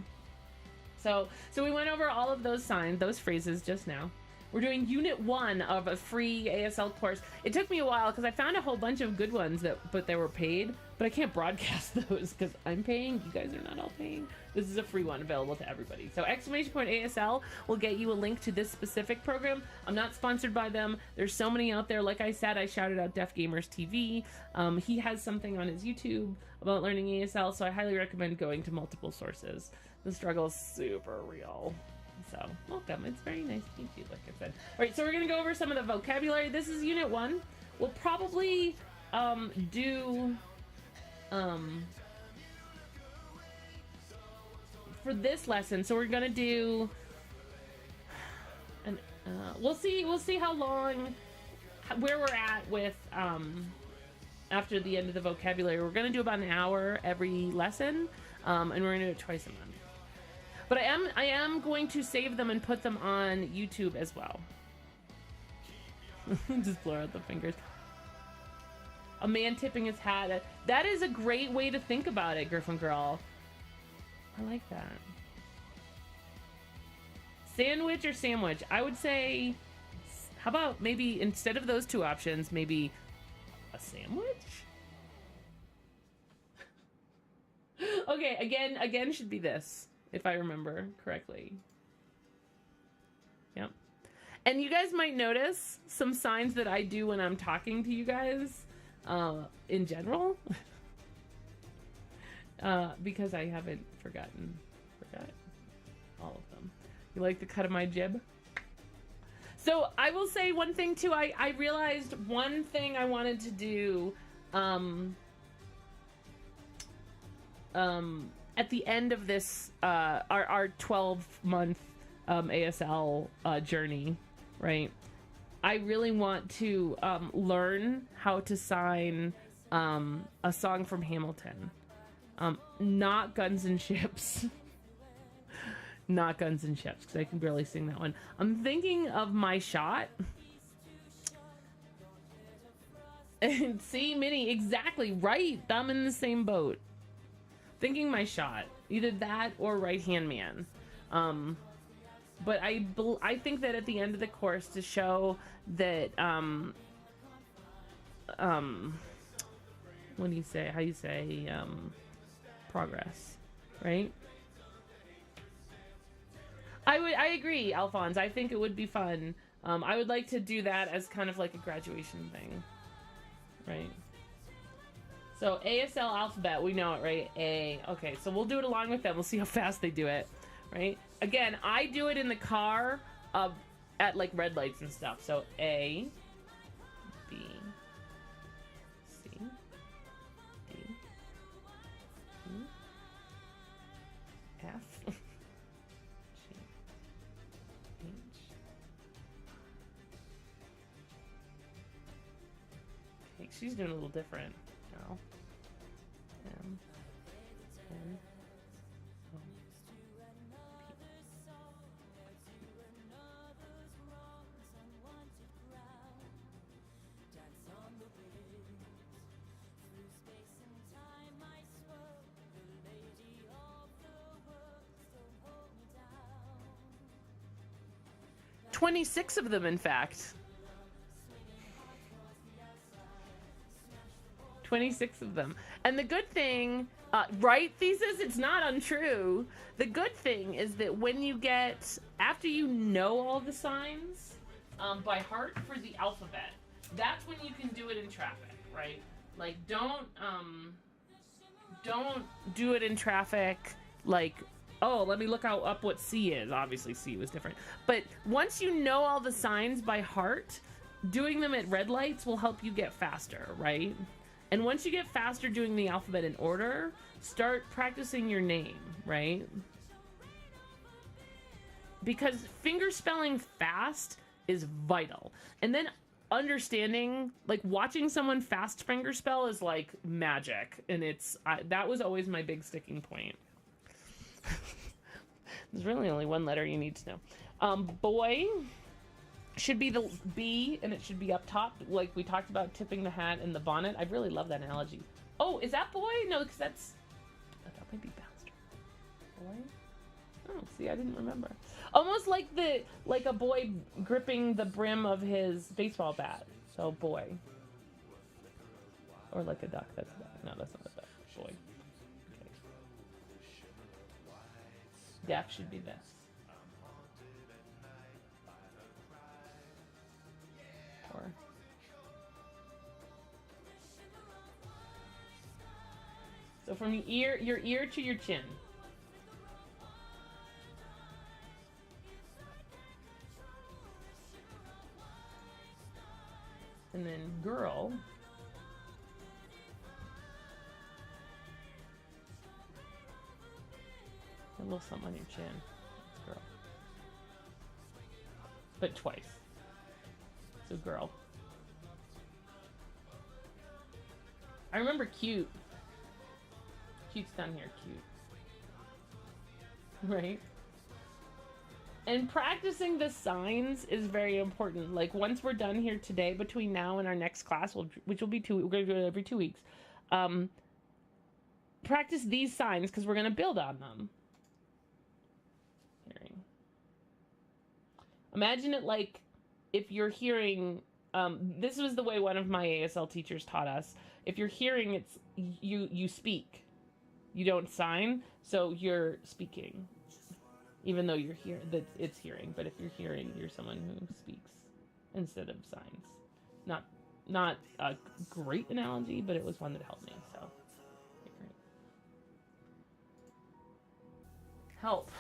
Speaker 1: So we went over all of those signs, those phrases just now. We're doing Unit 1 of a free ASL course. It took me a while because I found a whole bunch of good ones but they were paid, but I can't broadcast those because I'm paying. You guys are not all paying. This is a free one available to everybody. So !ASL will get you a link to this specific program. I'm not sponsored by them. There's so many out there. Like I said, I shouted out Deaf Gamers TV. He has something on his YouTube about learning ASL, so I highly recommend going to multiple sources. The struggle is super real. So, welcome. It's very nice to meet you, like I said. All right, so we're going to go over some of the vocabulary. This is Unit 1. We'll probably do... for this lesson, so we're going to do... we'll see how long... where we're at with... after the end of the vocabulary. We're going to do about an hour every lesson, and we're going to do it twice a month. But I am going to save them and put them on YouTube as well. Just blur out the fingers. A man tipping his hat. That is a great way to think about it, Griffin Girl. I like that. Sandwich or sandwich? I would say, how about maybe instead of those two options, maybe a sandwich? Okay, again should be this. if I remember correctly. Yep. And you guys might notice some signs that I do when I'm talking to you guys in general. Because I haven't forgot all of them. You like the cut of my jib? So I will say one thing too. I realized one thing I wanted to do at the end of this our 12-month ASL journey, right? I really want to learn how to sign a song from Hamilton. Not Guns and Ships. Not Guns and Ships, because I can barely sing that one. I'm thinking of My Shot. And see, Minnie, exactly right. I'm in the same boat. Thinking My Shot. Either that or Right Hand Man. But I think that at the end of the course, to show that what do you say? How you say progress, right? I agree, Alphonse. I think it would be fun. I would like to do that as kind of like a graduation thing, right? So ASL alphabet, we know it, right? A. Okay, so we'll do it along with them. We'll see how fast they do it, right? Again, I do it in the car at like red lights and stuff. So A, B, C, D, E, F, G, H, okay, she's doing a little different now. M, N, O, P. 26 of them, in fact. 26 of them. And the good thing, right, Thesis? It's not untrue. The good thing is that when you get, after you know all the signs by heart for the alphabet, that's when you can do it in traffic, right? Like, don't do it in traffic like, oh, let me look up what C is. Obviously, C was different. But once you know all the signs by heart, doing them at red lights will help you get faster, right? And once you get faster doing the alphabet in order, start practicing your name, right? Because finger spelling fast is vital. And then understanding, like watching someone fast finger spell is like magic. And that was always my big sticking point. There's really only one letter you need to know. Boy should be the B, and it should be up top, like we talked about tipping the hat and the bonnet. I really love that analogy. Oh, is that boy? No, because that might be bastard. Boy? Oh, see, I didn't remember. Almost like a boy gripping the brim of his baseball bat. So boy. Or like a duck. That's a duck. No, that's not a duck. Boy. Deaf should be this. Or so from your ear to your chin. And then girl. A little something on your chin. That's girl. But twice. So girl. I remember cute. Cute's down here, cute. Right? And practicing the signs is very important. Like once we're done here today, between now and our next class, which will be we're going to do it every 2 weeks. Practice these signs because we're going to build on them. Hearing. Imagine it like if you're hearing. This was the way one of my ASL teachers taught us. If you're hearing, it's you speak. You don't sign, so you're speaking. even though you're here, that it's hearing. But if you're hearing, you're someone who speaks instead of signs. Not a great analogy, but it was one that helped me. So, okay, great. Help.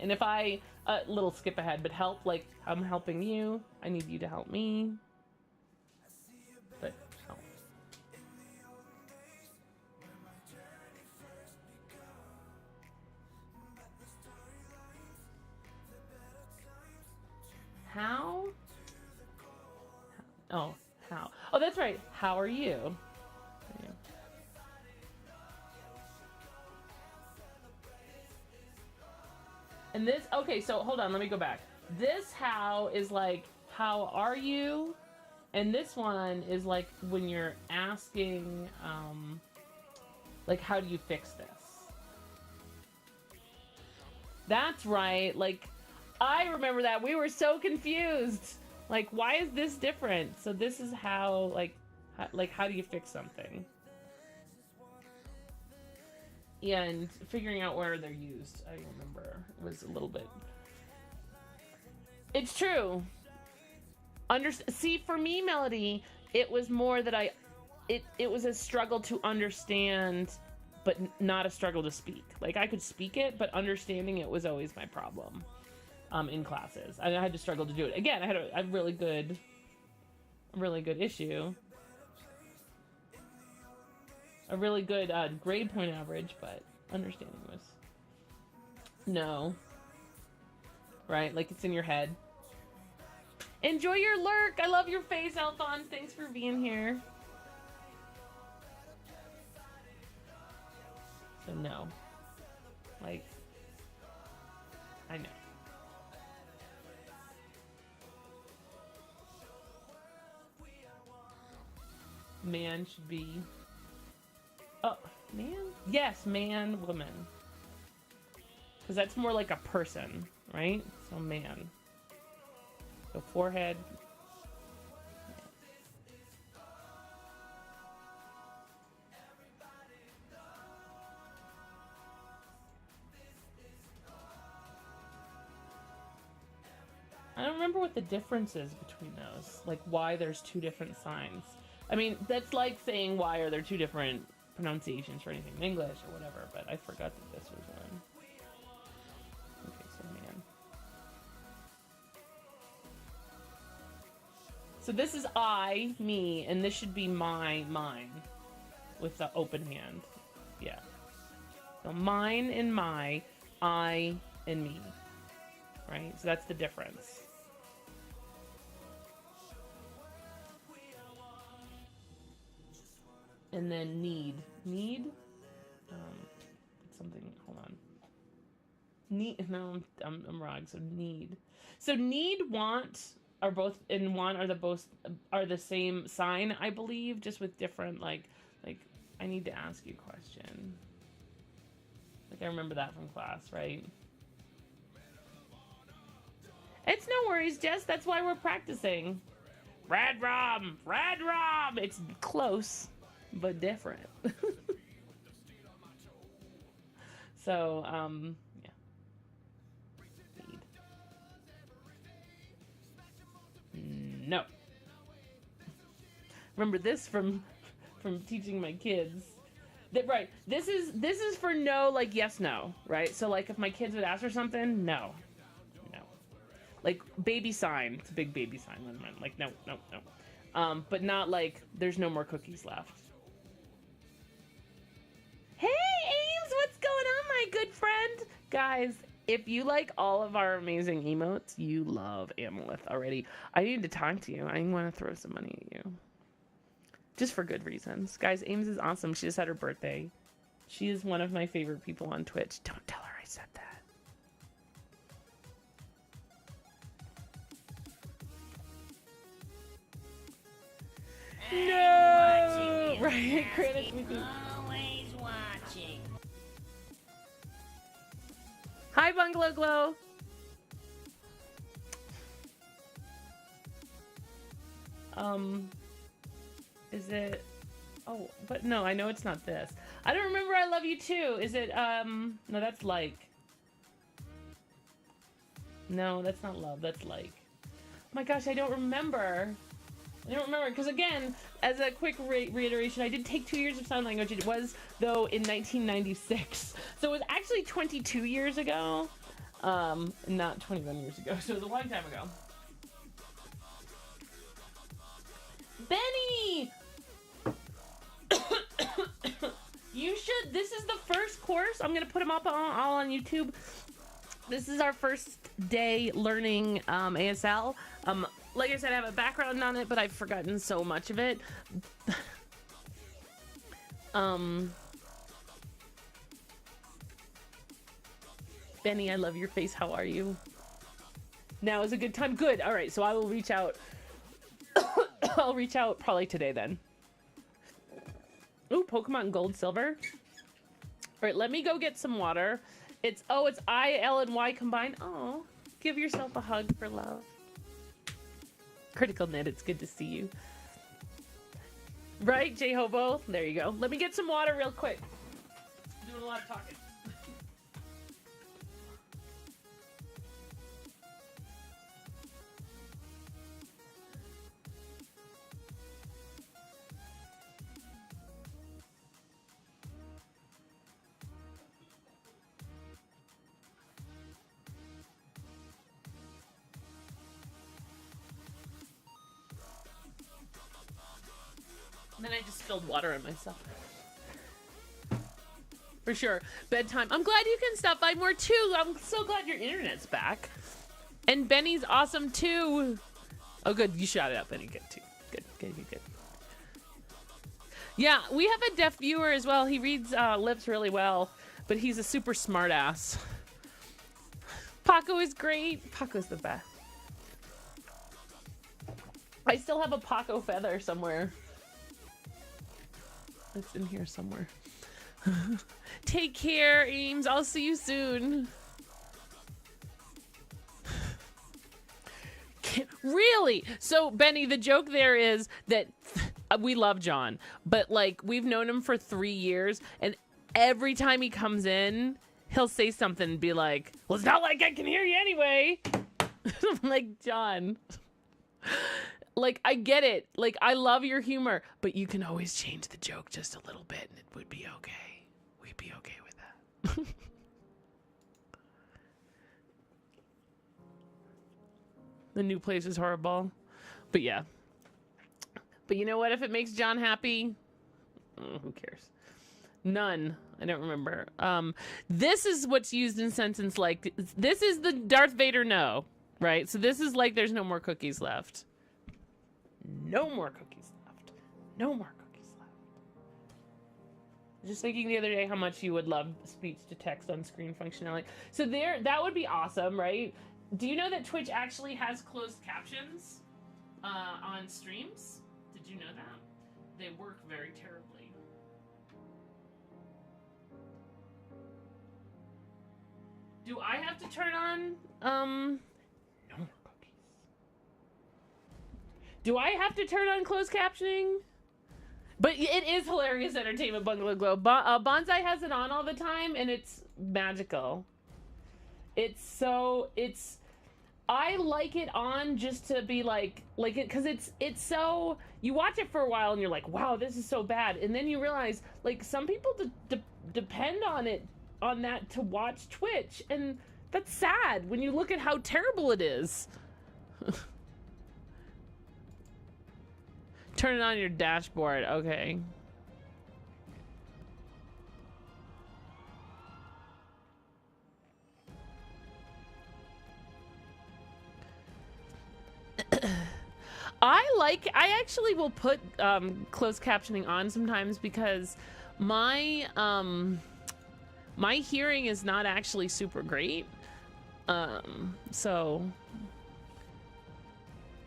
Speaker 1: And if I, little skip ahead, but help, like, I'm helping you, I need you to help me. But help. How? Oh, how? Oh, that's right. How are you? And this, okay, so hold on, let me go back. This how is like, how are you? And this one is like when you're asking, like, how do you fix this? That's right. Like, I remember that. We were so confused. Like, why is this different? So this is how, like, how do you fix something? And figuring out where they're used, I remember, was a little bit. It's true. See, for me, Melody, it was more that it was a struggle to understand, but not a struggle to speak. Like, I could speak it, but understanding it was always my problem in classes. I had to struggle to do it. Again, I had a really good issue. A really good grade point average, but understanding was no. Right? Like, it's in your head. Enjoy your lurk! I love your face, Alphonse. Thanks for being here. So no. Like, I know. Man should be... Oh, man? Yes, man, woman. Because that's more like a person, right? So man. So forehead. I don't remember what the difference is between those. Like, why there's two different signs. I mean, that's like saying why are there two different pronunciations for anything in English or whatever, but I forgot that this was one. Okay, so man. So this is I, me, and this should be my, mine, with the open hand. Yeah. So mine and my, I and me. Right? So that's the difference. And then need. Need? Something, hold on. Need, no, I'm wrong. So need. So need, want are both, and want are the same sign, I believe, just with different, like, I need to ask you a question. Like, I remember that from class, right? It's no worries, Jess. That's why we're practicing. Rad Rom! Rad Rom! It's close, but different. So, yeah. Need. No. Remember this from teaching my kids. That, right. This is for no, like, yes, no, right? So, like, if my kids would ask for something, no. Like, baby sign. It's a big baby sign. Like, no. But not like, there's no more cookies left. Hey, Ames! What's going on, my good friend? Guys, if you like all of our amazing emotes, you love Amalith already. I need to talk to you. I want to throw some money at you. Just for good reasons. Guys, Ames is awesome. She just had her birthday. She is one of my favorite people on Twitch. Don't tell her I said that. No! Right, critics.
Speaker 5: Always watching.
Speaker 1: Hi, Bungalow Glow. Is it Oh, but no, I know it's not this. I don't remember I Love You Too. Is it, no, that's like. No, that's not love. That's like. Oh my gosh, I don't remember. I don't remember, because again, as a quick reiteration, I did take 2 years of sign language. It was, though, in 1996. So it was actually 22 years ago. Not 21 years ago. So it was a long time ago. Benny! You should. This is the first course. I'm gonna put them up all on YouTube. This is our first day learning ASL. Like I said, I have a background on it, but I've forgotten so much of it. Benny, I love your face. How are you? Now is a good time. Good. All right. So I will reach out. I'll reach out probably today then. Ooh, Pokemon Gold, Silver. All right, let me go get some water. It's I, L, and Y combined. Oh, give yourself a hug for love. Critical Knit, it's good to see you. Right, J Hobo? There you go. Let me get some water real quick. I'm doing a lot of talking. And then I just spilled water on myself. For sure. Bedtime. I'm glad you can stop by more too. I'm so glad your internet's back. And Benny's awesome too. Oh, good. You shot it up, Benny. Good too. Good. Yeah, we have a deaf viewer as well. He reads lips really well, but he's a super smart ass. Paco is great. Paco's the best. I still have a Paco feather somewhere. It's in here somewhere. Take care, Ames. I'll see you soon. Really? So, Benny, the joke there is that we love John, but like we've known him for 3 years, and every time he comes in, he'll say something and be like, well, it's not like I can hear you anyway. I'm like, John. Like, I get it. Like, I love your humor, but you can always change the joke just a little bit and it would be okay. We'd be okay with that. The new place is horrible. But yeah. But you know what? If it makes John happy, who cares? None. I don't remember. This is what's used in sentence like, this is the Darth Vader no, right? So this is like there's no more cookies left. No more cookies left. No more cookies left. Just thinking the other day how much you would love speech to text on screen functionality. So there, that would be awesome, right? Do you know that Twitch actually has closed captions on streams? Did you know that? They work very terribly. Do I have to turn on no more cookies? Do I have to turn on closed captioning? But it is hilarious entertainment, Bungalow Glow. Bonsai has it on all the time, and it's magical. I like it on just to be like it, because it's so, you watch it for a while and you're like, wow, this is so bad. And then you realize, like, some people depend on that to watch Twitch. And that's sad when you look at how terrible it is. Turn it on your dashboard. Okay. I actually will put closed captioning on sometimes because my my hearing is not actually super great. So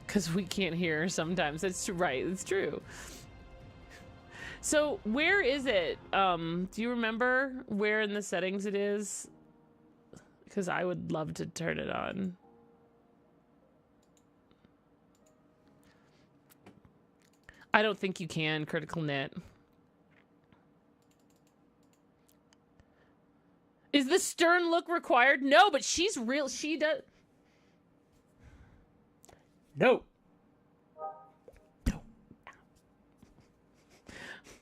Speaker 1: because we can't hear sometimes. That's right. It's true. So where is it? Do you remember where in the settings it is? Because I would love to turn it on. I don't think you can, Critical Knit. Is the stern look required? No, but she's real. She does. No. No.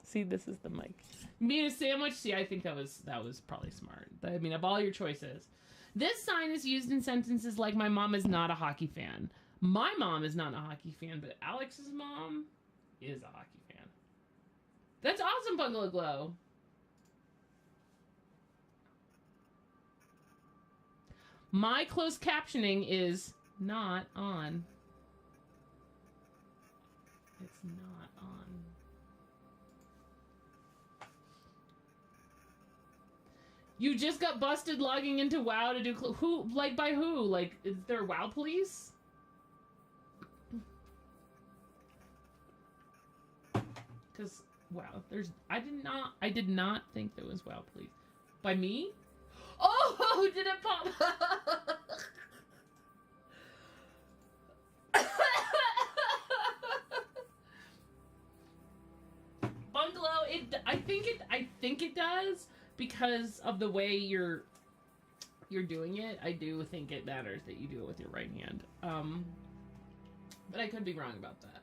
Speaker 1: See, this is the mic. Me a sandwich? See, I think that was probably smart. I mean, of all your choices. This sign is used in sentences like, my mom is not a hockey fan. My mom is not a hockey fan, but Alex's mom is a hockey fan. That's awesome, Bungalow Glow. My closed captioning is not on. It's not on. You just got busted logging into WoW to do who? Like, by who? Like, is there WoW police? Because wow, I did not think there was WoW police. By me? Oh, did it pop? Bungalow, I think it does because of the way you're doing it. I do think it matters that you do it with your right hand. But I could be wrong about that.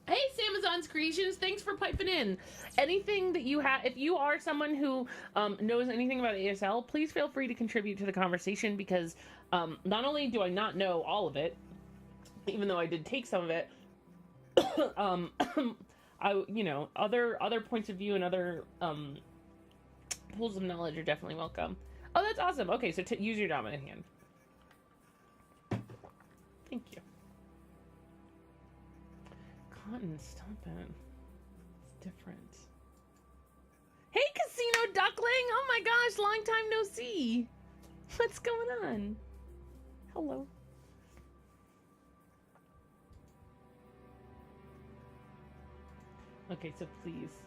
Speaker 1: Hey, Samazon's Creations, thanks for piping in. Anything that you have, if you are someone who knows anything about ASL, please feel free to contribute to the conversation because not only do I not know all of it, even though I did take some of it, other points of view and other pools of knowledge are definitely welcome. Oh, that's awesome. Okay, so use your dominant hand. Thank you. Cotton, stop it. It's different. Hey, Casino Duckling! Oh my gosh, long time no see. What's going on? Hello. Okay, so please.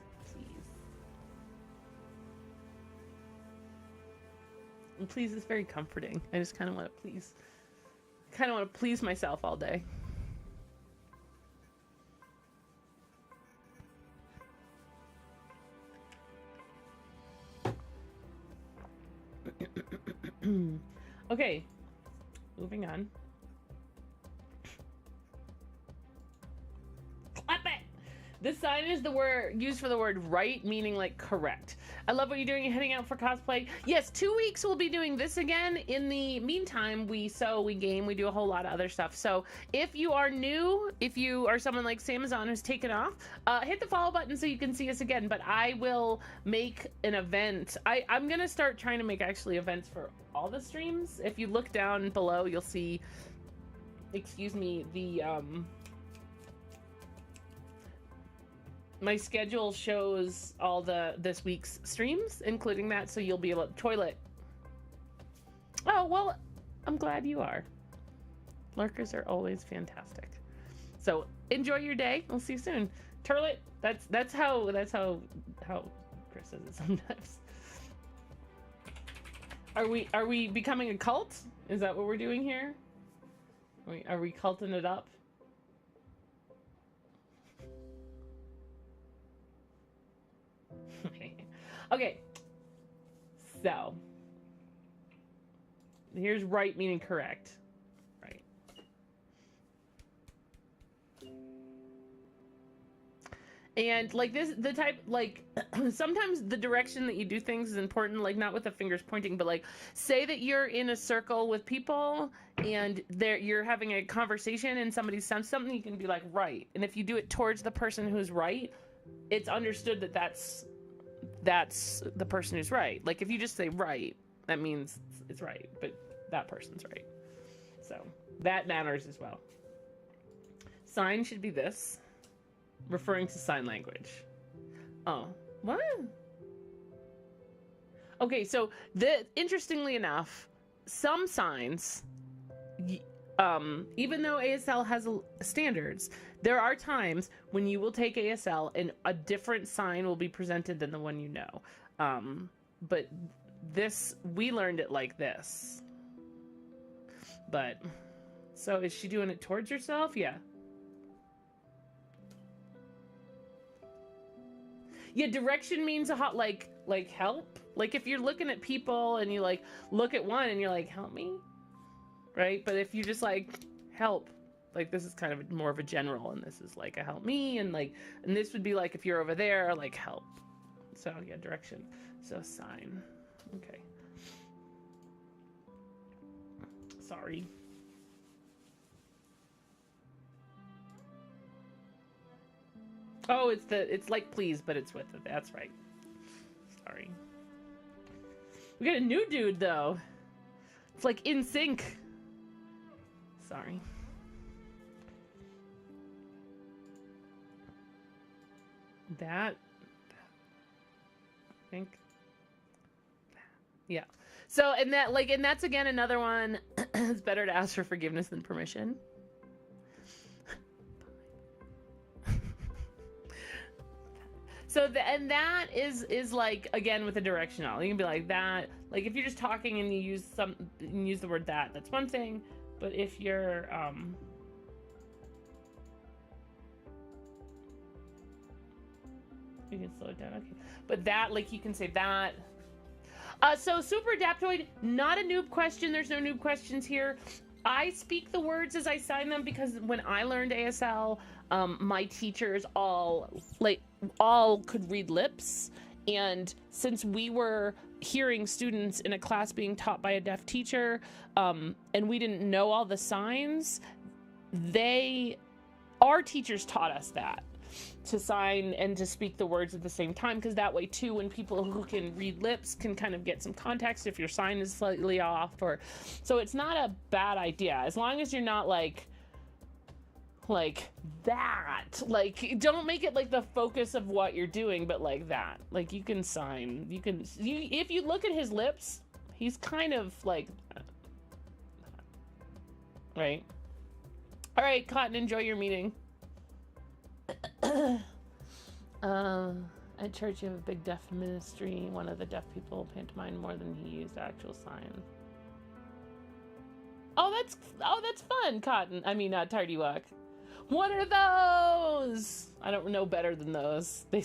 Speaker 1: And please is very comforting. I just kind of want to please. I kind of want to please myself all day. Okay, moving on. Clap it! This sign is the word used for the word right, meaning like correct. I love what you're doing. You're heading out for cosplay. Yes, 2 weeks we'll be doing this again. In the meantime, we sew, we game, we do a whole lot of other stuff. So if you are new, if you are someone like Samazon who's taken off, hit the follow button so you can see us again. But I will make an event. I'm going to start trying to make actually events for all the streams. If you look down below, you'll see, excuse me, the... my schedule shows all this week's streams, including that, so you'll be able to toilet. Oh, well, I'm glad you are. Lurkers are always fantastic. So enjoy your day. We'll see you soon. Turlet, that's how Chris says it sometimes. Are we becoming a cult? Is that what we're doing here? Are we culting it up? Okay, so here's right meaning correct. Right. And like this, the type, like sometimes the direction that you do things is important, like not with the fingers pointing, but like say that you're in a circle with people and you're having a conversation and somebody says something, you can be like right. And if you do it towards the person who's right, it's understood that that's the person who's right. Like if you just say right, that means it's right, but that person's right. So that matters as well. Sign should be this, referring to sign language. Oh, what? Okay, so interestingly enough, some signs, even though ASL has standards, there are times when you will take ASL and a different sign will be presented than the one you know. But we learned it like this. But, so is she doing it towards herself? Yeah. Yeah, direction means a hot like help. Like if you're looking at people and you like look at one and you're like, help me, right? But if you just like help, like this is kind of more of a general, and this is like a help me, and this would be like if you're over there, like help. So yeah, direction. So sign. Okay. Sorry. Oh, it's like please, but it's with it. That's right. Sorry. We got a new dude though. It's like in sync. Sorry. That I think. Yeah. So and that's again another one. It's better to ask for forgiveness than permission. So and that is like again with a directional. You can be like that. Like if you're just talking and you use the word that's one thing. But if you're you can slow it down. Okay. But that like you can say that. So super adaptoid, not a noob question. There's no noob questions here. I speak the words as I sign them because when I learned ASL, my teachers all could read lips, and since we were hearing students in a class being taught by a deaf teacher, and we didn't know all the signs, our teachers taught us that to sign and to speak the words at the same time, because that way too when people who can read lips can kind of get some context if your sign is slightly off, or so it's not a bad idea as long as you're not like that, like don't make it like the focus of what you're doing, but like that, like you can sign, if you look at his lips, he's kind of like right. All right, Cotton, enjoy your meeting. At church you have a big deaf ministry. One of the deaf people pantomime more than he used actual sign. Oh, that's fun, Cotton. I mean, Tardy Walk. What are those? I don't know better than those. They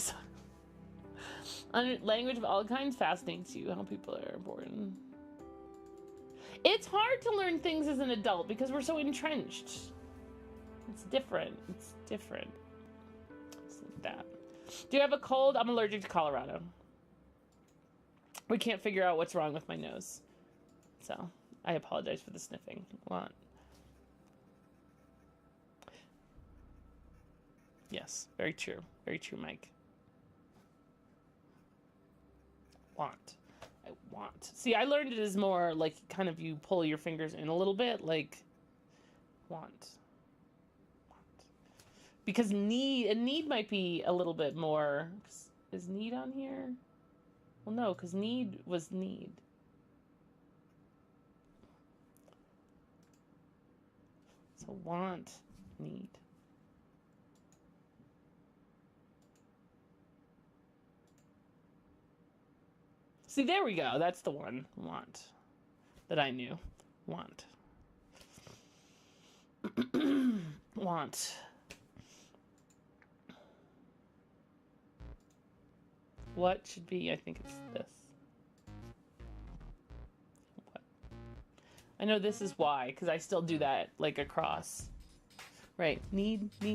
Speaker 1: language of all kinds fascinates you. How people are important. It's hard to learn things as an adult because we're so entrenched. It's different. It's different. That. Do you have a cold? I'm allergic to Colorado. We can't figure out what's wrong with my nose. So, I apologize for the sniffing. What? Yes, very true. Very true, Mike. Want. I want. See, I learned it as more like kind of you pull your fingers in a little bit, like want. Because need might be a little bit more. Is need on here? Well, no, because need was need. So want, need. See, there we go. That's the one. Want. That I knew. Want. Want. What should be? I think it's this. What? I know this is why, because I still do that, like, across. Right. Need. What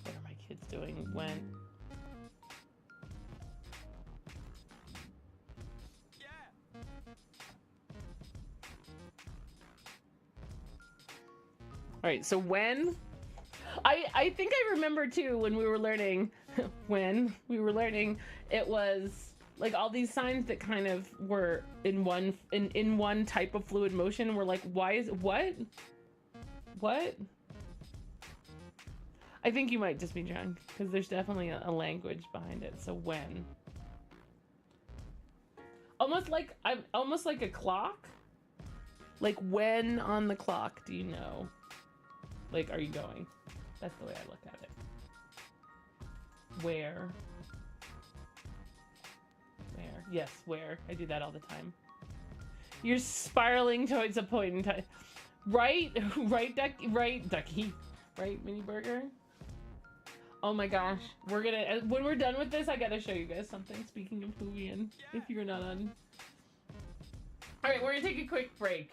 Speaker 1: are my kids doing? When? All right, so when? I think I remember too when we were learning, it was like all these signs that kind of were in one type of fluid motion. We're like, why is what? I think you might just be drunk because there's definitely a language behind it. So when? Almost like a clock. Like when on the clock do you know? Like, are you going? That's the way I look at it. Where? Yes, where. I do that all the time. You're spiraling towards a point in time. Right? Right, Ducky? Right, Ducky? Right, Mini Burger? Oh my gosh. We're gonna... When we're done with this, I gotta show you guys something. Speaking of Hoovian, if you're not on... Alright, we're gonna take a quick break.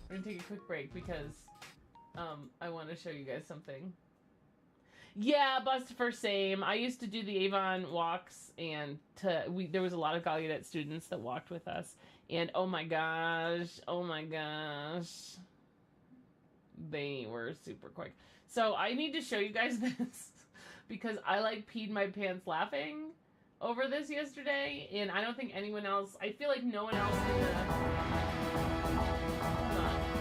Speaker 1: We're gonna take a quick break because... I want to show you guys something. Yeah, Bustifer, same. I used to do the Avon walks, and there was a lot of Gallaudet students that walked with us. And oh my gosh, they were super quick. So I need to show you guys this because I like peed my pants laughing over this yesterday, and I don't think anyone else. I feel like no one else in the.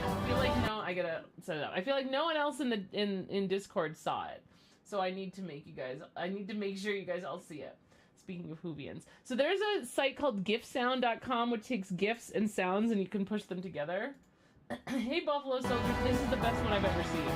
Speaker 1: I feel like no. I gotta set it up. I feel like no one else in Discord saw it. So I need to make sure you guys all see it. Speaking of Hoovians. So there's a site called gifsound.com which takes GIFs and sounds and you can push them together. Hey Buffalo Soldiers, this is the best one I've ever seen.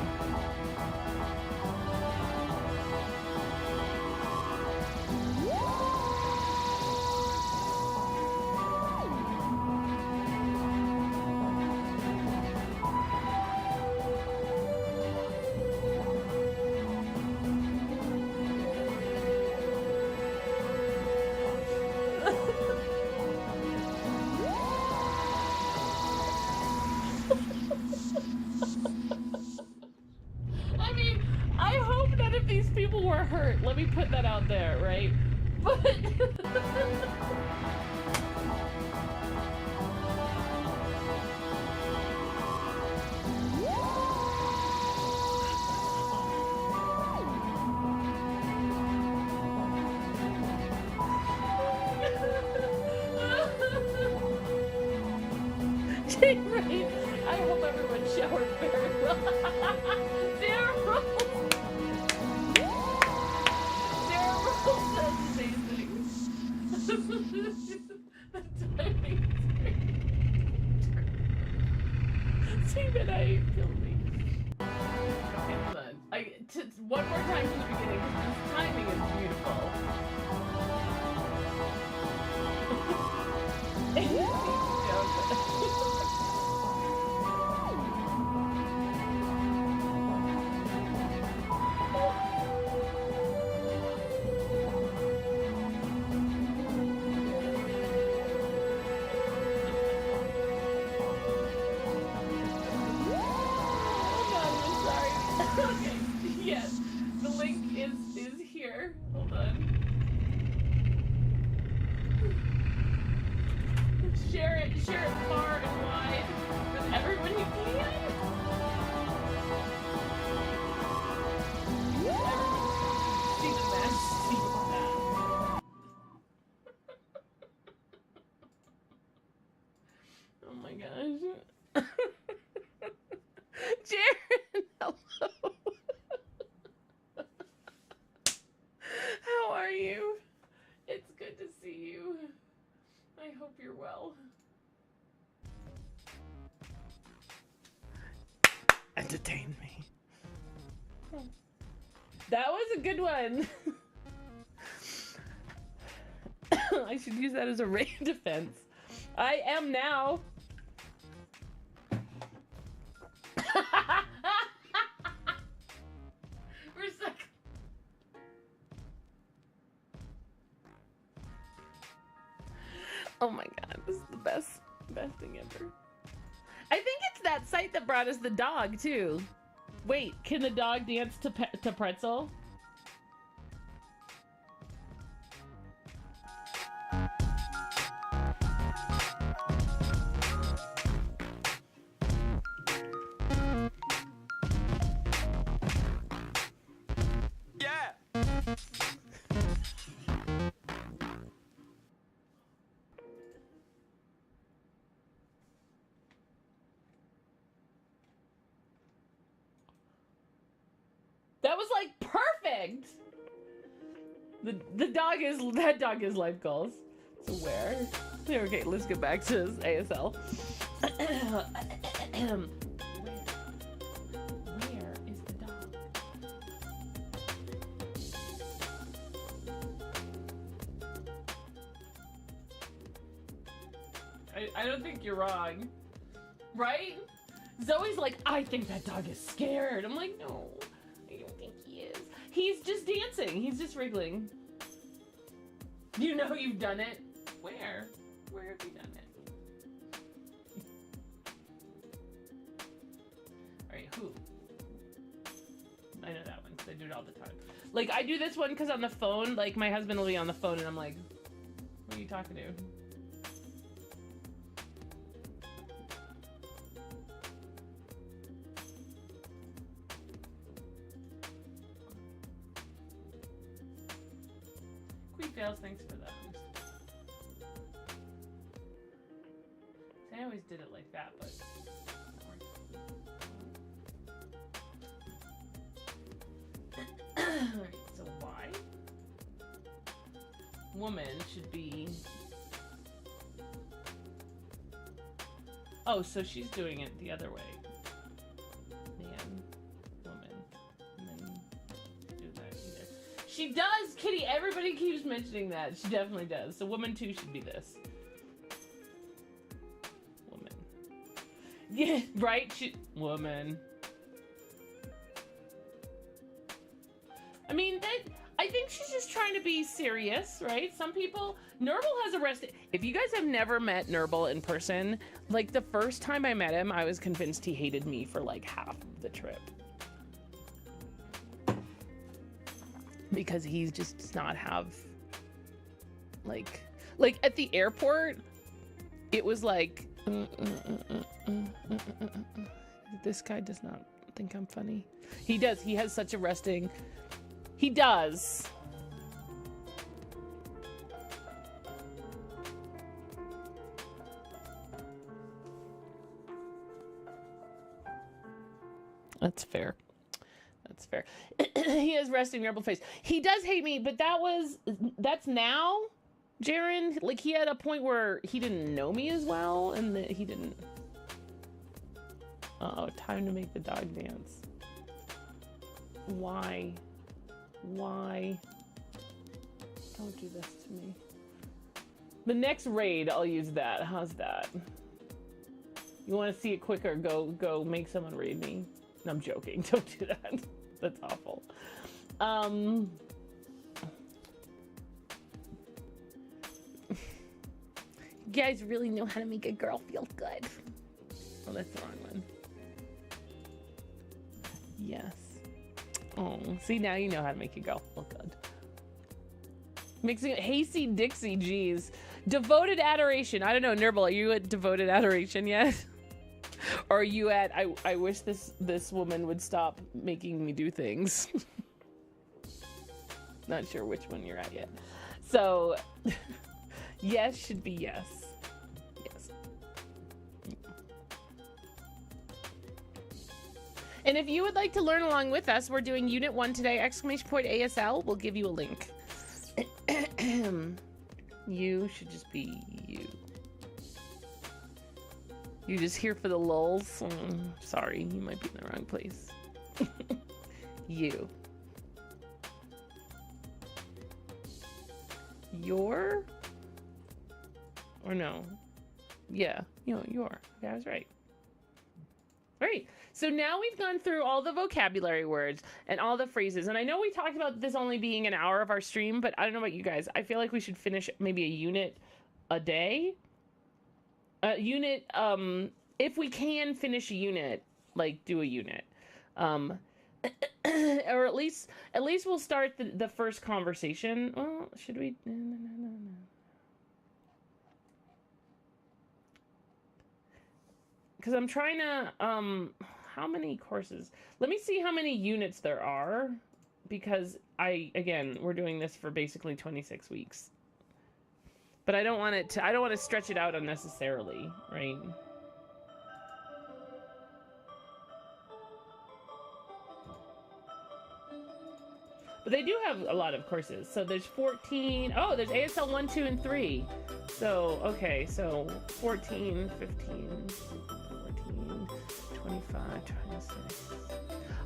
Speaker 1: I mean, I hope none of these people were hurt. Let me put that out there, right? But right? I hope everyone showered very well. Daryl says amazing. The timing is great. Steven, I killed me. Okay, hold on. One more time from the beginning because this timing is beautiful. Okay, yes, the link is here. Hold on. Share it far and wide with everyone you can. Everyone see the match, see that. Oh my gosh. Jared, hello. How are you? It's good to see you. I hope you're well. Entertain me. That was a good one. I should use that as a rain defense. I am now. For a second. Oh my god, this is the best thing ever. I think it's that site that brought us the dog too. Wait, can the dog dance to pretzel? That was like perfect. That dog is life goals. So where? Okay, let's get back to ASL. Where is the dog? I don't think you're wrong, right? Zoe's like, I think that dog is scared. I'm like, no, I don't think he is. He's just dancing. He's just wriggling. You know you've done it. Where? Where have you done it? Alright, who? I know that one because I do it all the time. Like, I do this one because on the phone, like, my husband will be on the phone and I'm like, what are you talking to? Queen Fails, thanks for that. I always did it like that, but... Alright, so why? Woman should be... Oh, so she's doing it the other way. Man, woman, men do that either. She does, Kitty! Everybody keeps mentioning that. She definitely does. So woman 2 should be this. Woman. Yeah, right? Woman. I mean, I think she's just trying to be serious, right? Some people... Nurble has arrested... If you guys have never met Nurble in person, like, the first time I met him, I was convinced he hated me for, like, half of the trip. Because he just does not have... Like, at the airport, it was like... This guy does not think I'm funny. He does. He has such a resting... He does. That's fair. That's fair. He has resting Nurble face. He does hate me, but that's now, Jaren. Like, he had a point where he didn't know me as well, and that he didn't. Uh-oh, time to make the dog dance. Why? Why? Don't do this to me. The next raid, I'll use that. How's that? You want to see it quicker? Go make someone raid me. No, I'm joking. Don't do that. That's awful. You guys really know how to make a girl feel good. Oh, that's the wrong one. Yes. Oh, see, now you know how to make a girl feel good. Mixing it, Hasty Dixie, geez. Devoted adoration. I don't know, Nurble, are you at devoted adoration yet? Or are you at, I wish this woman would stop making me do things. Not sure which one you're at yet. So, yes should be yes. Yes. And if you would like to learn along with us, we're doing Unit 1 today, !ASL. We'll give you a link. You should just be you. You just here for the lulz? Sorry, you might be in the wrong place. You. Your? Or no? Yeah, your. Okay, I was right. Right. So now we've gone through all the vocabulary words and all the phrases. And I know we talked about this only being an hour of our stream, but I don't know about you guys. I feel like we should finish maybe a unit a day. If we can finish a unit, like do a unit. Or at least we'll start the first conversation. Well, should we? No. Because I'm trying to, how many courses? Let me see how many units there are, because again, we're doing this for basically 26 weeks. But I don't want to stretch it out unnecessarily, right? But they do have a lot of courses. So there's 14. Oh, there's ASL 1, 2, and 3. So, okay. So 14, 15, 14, 25, 26.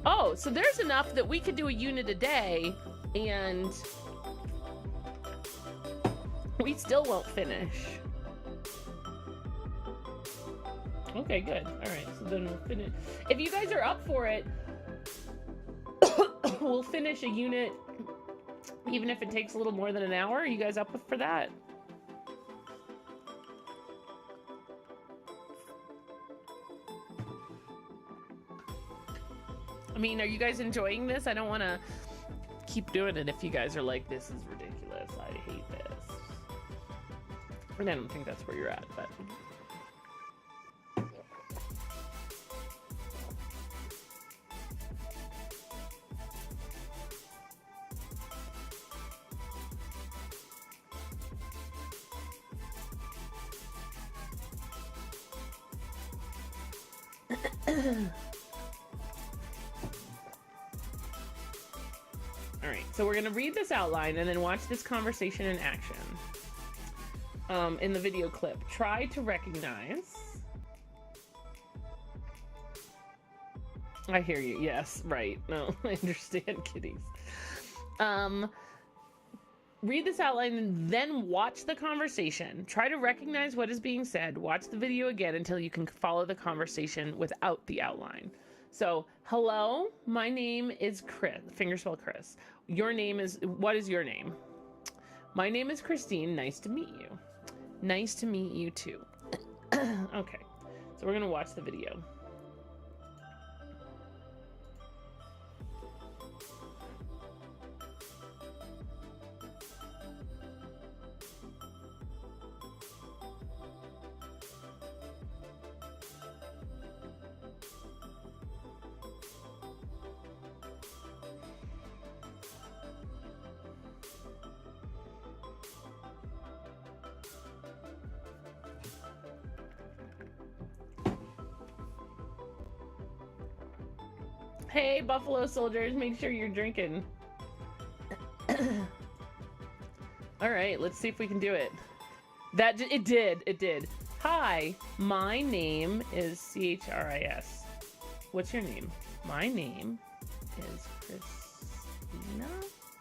Speaker 1: Oh, so there's enough that we could do a unit a day and we still won't finish. Okay, good. All right, so then we'll finish. If you guys are up for it, we'll finish a unit, even if it takes a little more than an hour. Are you guys up for that? I mean, are you guys enjoying this? I don't want to keep doing it if you guys are like, this is ridiculous. I hate this. And I don't think that's where you're at, but... All right, so we're gonna read this outline and then watch this conversation in action. In the video clip, try to recognize. I hear you. Yes, right. No, I understand, kitties. Read this outline and then watch the conversation. Try to recognize what is being said. Watch the video again until you can follow the conversation without the outline. So, hello, my name is Chris. Fingerspell Chris. Your name is, what is your name? My name is Christine. Nice to meet you. Nice to meet you too. Okay, so we're gonna watch the video. Hey, Buffalo Soldiers, make sure you're drinking. All right, let's see if we can do it. It did. Hi, my name is Chris. What's your name? My name is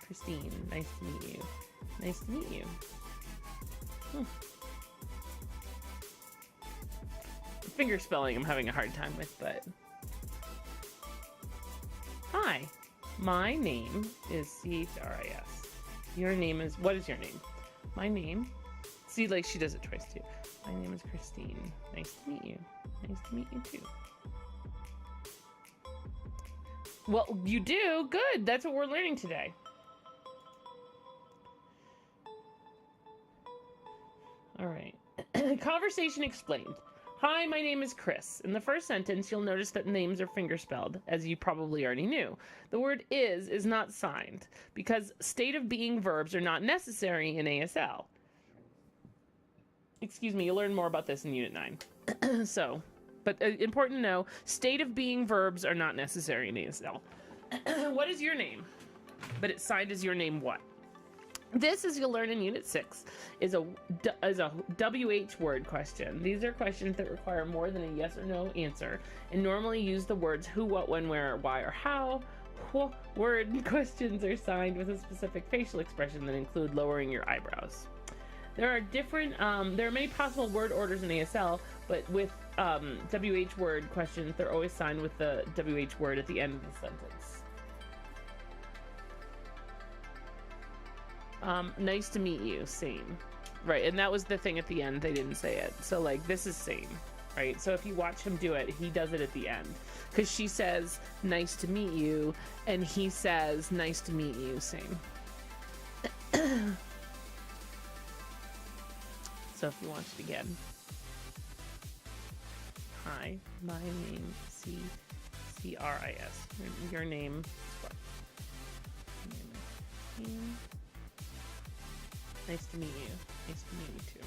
Speaker 1: Christine. Nice to meet you. Nice to meet you. Finger spelling I'm having a hard time with, but... Hi, my name is Chris. Your name is, what is your name? My name, see, like she does it twice too. My name is Christine. Nice to meet you. Nice to meet you too. Well, you do, good. That's what we're learning today. All right. Conversation explained. Hi, my name is Chris. In the first sentence, you'll notice that names are fingerspelled, as you probably already knew. The word is not signed, because state of being verbs are not necessary in ASL. Excuse me, you'll learn more about this in Unit 9. But important to know, state of being verbs are not necessary in ASL. What is your name? But it's signed as your name what? This, as you'll learn in Unit 6, is a WH word question. These are questions that require more than a yes or no answer and normally use the words who, what, when, where, why, or how. Word questions are signed with a specific facial expression that include lowering your eyebrows. There are many possible word orders in ASL, but with WH word questions, they're always signed with the WH word at the end of the sentence. Nice to meet you, same. Right, and that was the thing at the end, they didn't say it. So, like, this is same, right? So if you watch him do it, he does it at the end. Because she says, nice to meet you, and he says, nice to meet you, same. So if you watch it again. Hi, my name is C-R-I-S. Your name is what? Nice to meet you. Nice to meet you too.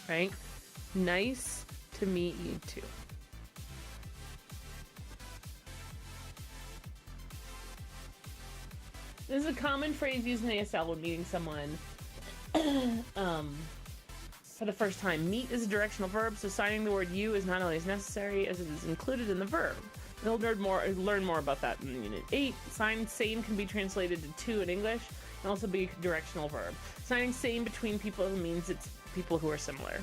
Speaker 1: Right? Nice to meet you too. This is a common phrase used in ASL when meeting someone for the first time. Meet is a directional verb, so signing the word you is not always necessary as it is included in the verb. We'll learn more about that in Unit 8. Sign same can be translated to in English. Can also be a directional verb. Signing same between people means it's people who are similar.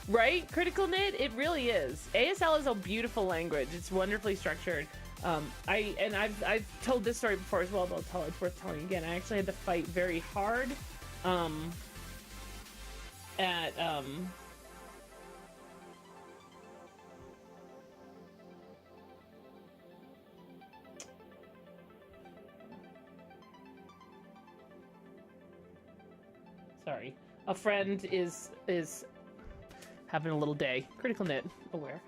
Speaker 1: Right? Critical knit, it really is. ASL is a beautiful language. It's wonderfully structured. I've told this story before as well, but it's worth telling again. I actually had to fight very hard at sorry. A friend is having a little day. Critical knit, aware.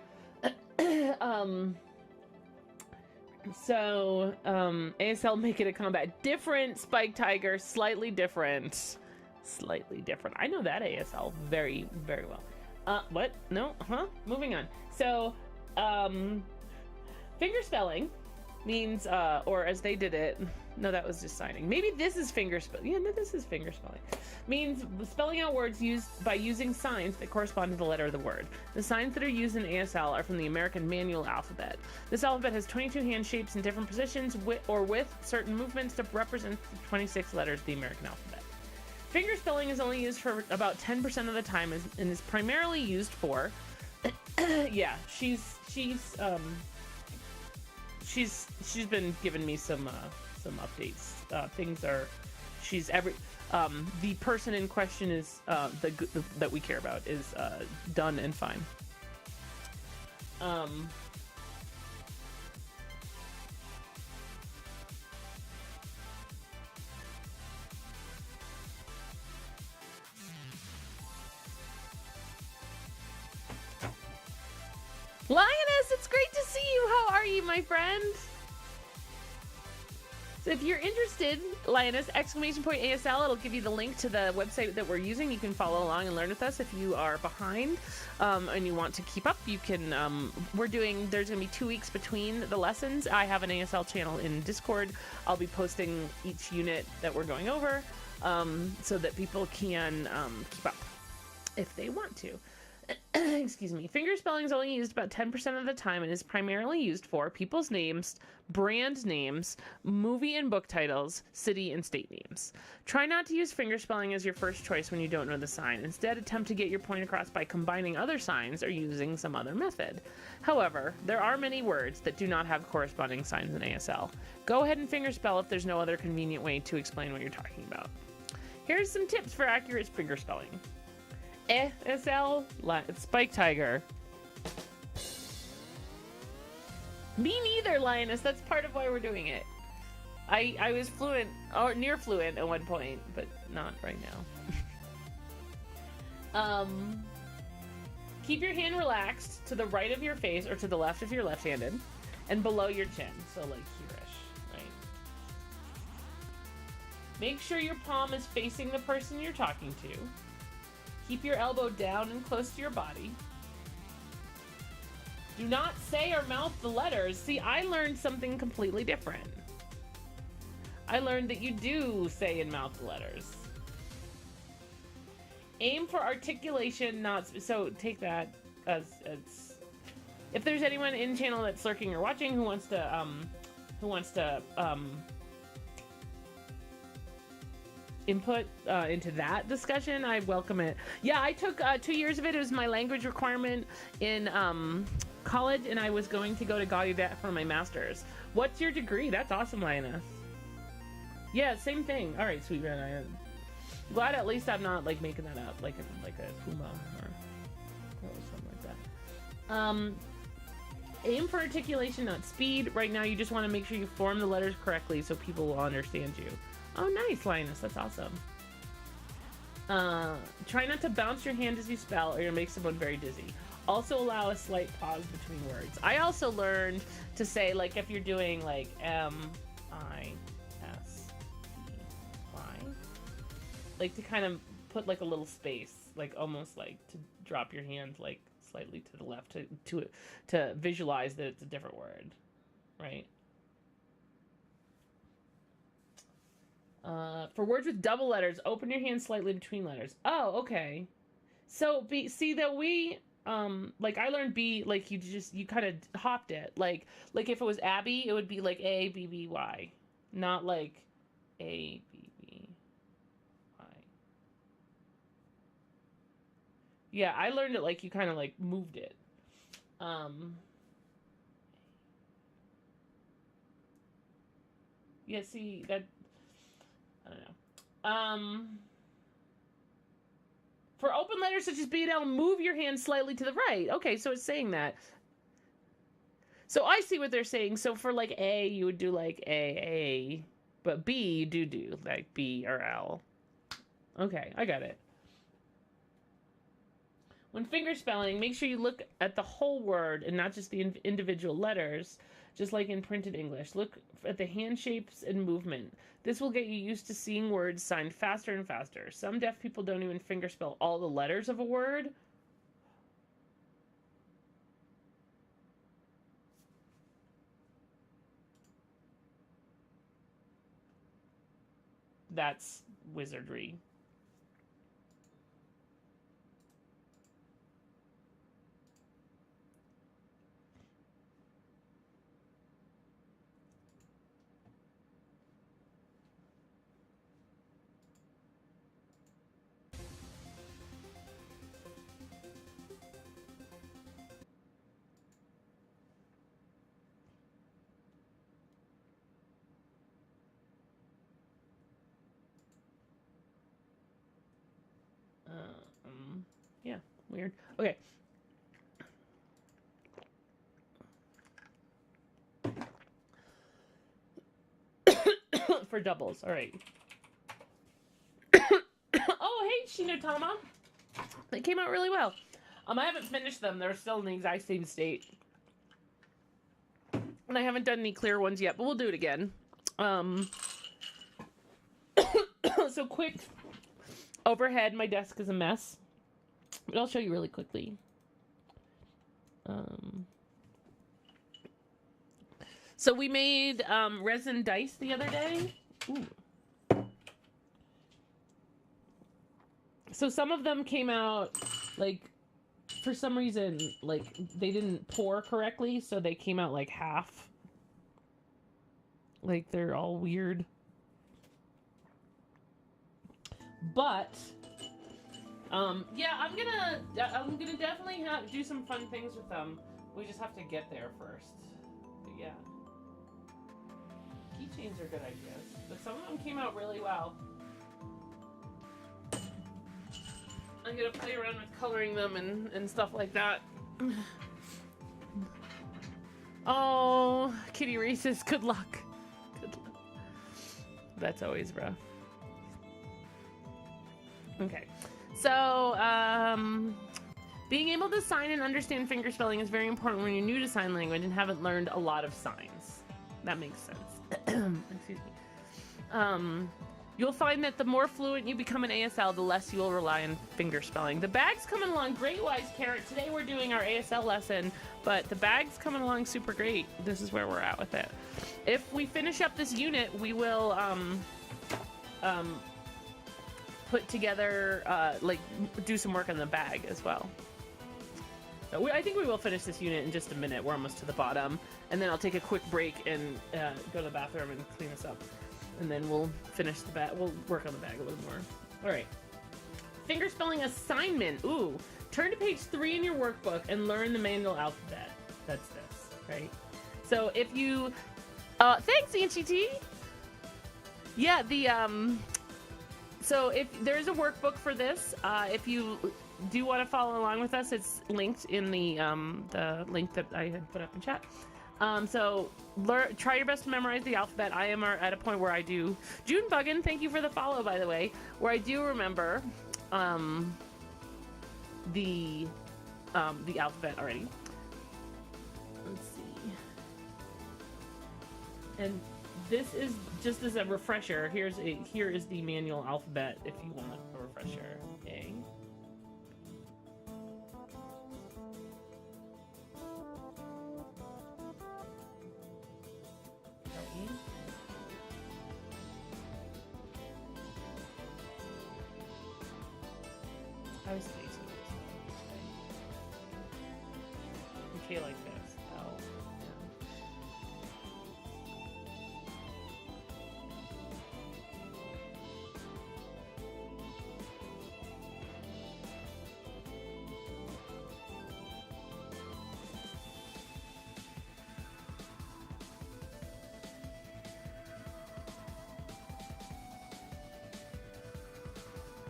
Speaker 1: ASL make it a combat. Different, Spike Tiger, slightly different. Slightly different. I know that ASL very, very well. What? No? Huh? Moving on. So, finger spelling means, or as they did it, no, that was just signing. Maybe this is finger spelling. Yeah, no, this is finger spelling. Means spelling out words used by using signs that correspond to the letter of the word. The signs that are used in ASL are from the American Manual Alphabet. This alphabet has 22 hand shapes in different positions with certain movements to represent the 26 letters of the American alphabet. Finger spelling is only used for about 10% of the time and is primarily used for yeah, she's been giving me some updates. The person in question is that we care about is done and fine. Lioness, it's great to see you. How are you, my friend? So if you're interested, Lioness, !ASL, it'll give you the link to the website that we're using. You can follow along and learn with us. If you are behind and you want to keep up, you can, there's going to be 2 weeks between the lessons. I have an ASL channel in Discord. I'll be posting each unit that we're going over so that people can keep up if they want to. Excuse me. Finger spelling is only used about 10% of the time and is primarily used for people's names, brand names, movie and book titles, city and state names. Try not to use finger spelling as your first choice when you don't know the sign. Instead, attempt to get your point across by combining other signs or using some other method. However, there are many words that do not have corresponding signs in ASL. Go ahead and finger spell if there's no other convenient way to explain what you're talking about. Here's some tips for accurate finger spelling. ASL, Spike Tiger. Me neither, Lioness. That's part of why we're doing it. I was fluent, or near fluent at one point, but not right now. Keep your hand relaxed to the right of your face or to the left if you're left-handed, and below your chin, so like here-ish, right? Make sure your palm is facing the person you're talking to. Keep your elbow down and close to your body. Do not say or mouth the letters. See, I learned something completely different. I learned that you do say and mouth the letters. Aim for articulation, so take that as if there's anyone in channel that's lurking or watching who wants to input into that discussion, I welcome it. Yeah, I took 2 years of it. It was my language requirement in college, and I was going to go to Gallaudet for my master's. What's your degree? That's awesome, Lioness. Yeah, same thing. All right, sweet man. I'm glad at least I'm not like making that up like a puma or something like that. Aim for articulation, not speed. Right now, you just want to make sure you form the letters correctly so people will understand you. Oh, nice, Linus. That's awesome. Try not to bounce your hand as you spell or you'll make someone very dizzy. Also allow a slight pause between words. I also learned to say, like, if you're doing, like, M-I-S-E-Y, like, to kind of put, like, a little space, like, almost, like, to drop your hand, like, slightly to the left to visualize that it's a different word, right? For words with double letters, open your hand slightly between letters. Oh, okay. So see that we like I learned B, like you kind of hopped it. Like if it was Abby, it would be like A B B Y, not like A B B Y. Yeah, I learned it like you kind of like moved it. Yeah, see, that, I don't know. For open letters such as B and L, move your hand slightly to the right. Okay, so it's saying that. So I see what they're saying. So for like A, you would do like A. But B, you do like B or L. Okay, I got it. When finger spelling, make sure you look at the whole word and not just the individual letters, just like in printed English. Look at the hand shapes and movement. This will get you used to seeing words signed faster and faster. Some deaf people don't even finger spell all the letters of a word. That's wizardry. Yeah, weird. Okay. For doubles, all right. Oh, hey, Shinotama. They came out really well. I haven't finished them. They're still in the exact same state. And I haven't done any clear ones yet, but we'll do it again. So quick overhead, my desk is a mess. But I'll show you really quickly. So we made resin dice the other day. Ooh. So some of them came out, like, for some reason, like, they didn't pour correctly, so they came out, like, half. Like, they're all weird. But, yeah, I'm gonna definitely do some fun things with them. We just have to get there first. But yeah. Keychains are good ideas. But some of them came out really well. I'm gonna play around with coloring them and stuff like that. Oh, Kitty Reese's, good luck. Good luck. That's always rough. Okay. So, being able to sign and understand finger spelling is very important when you're new to sign language and haven't learned a lot of signs. That makes sense. Excuse me. You'll find that the more fluent you become in ASL, the less you will rely on finger spelling. The bag's coming along great, Wise Carrot. Today we're doing our ASL lesson, but the bag's coming along super great. This is where we're at with it. If we finish up this unit, we will put together, like, do some work on the bag as well. So I think we will finish this unit in just a minute. We're almost to the bottom. And then I'll take a quick break and go to the bathroom and clean this up. And then we'll finish the bag. We'll work on the bag a little more. All right. Finger spelling assignment. Ooh. Turn to page 3 in your workbook and learn the manual alphabet. That's this, right? So if you... thanks, Anchi T! Yeah, so if there's a workbook for this, if you do want to follow along with us, it's linked in the link that I had put up in chat. So try your best to memorize the alphabet. I am at a point where I do. June Buggin, thank you for the follow, by the way, where I do remember the alphabet already. Let's see. And this is just as a refresher. Here is the manual alphabet if you want a refresher. A. I was facing this. Okay, like this. L.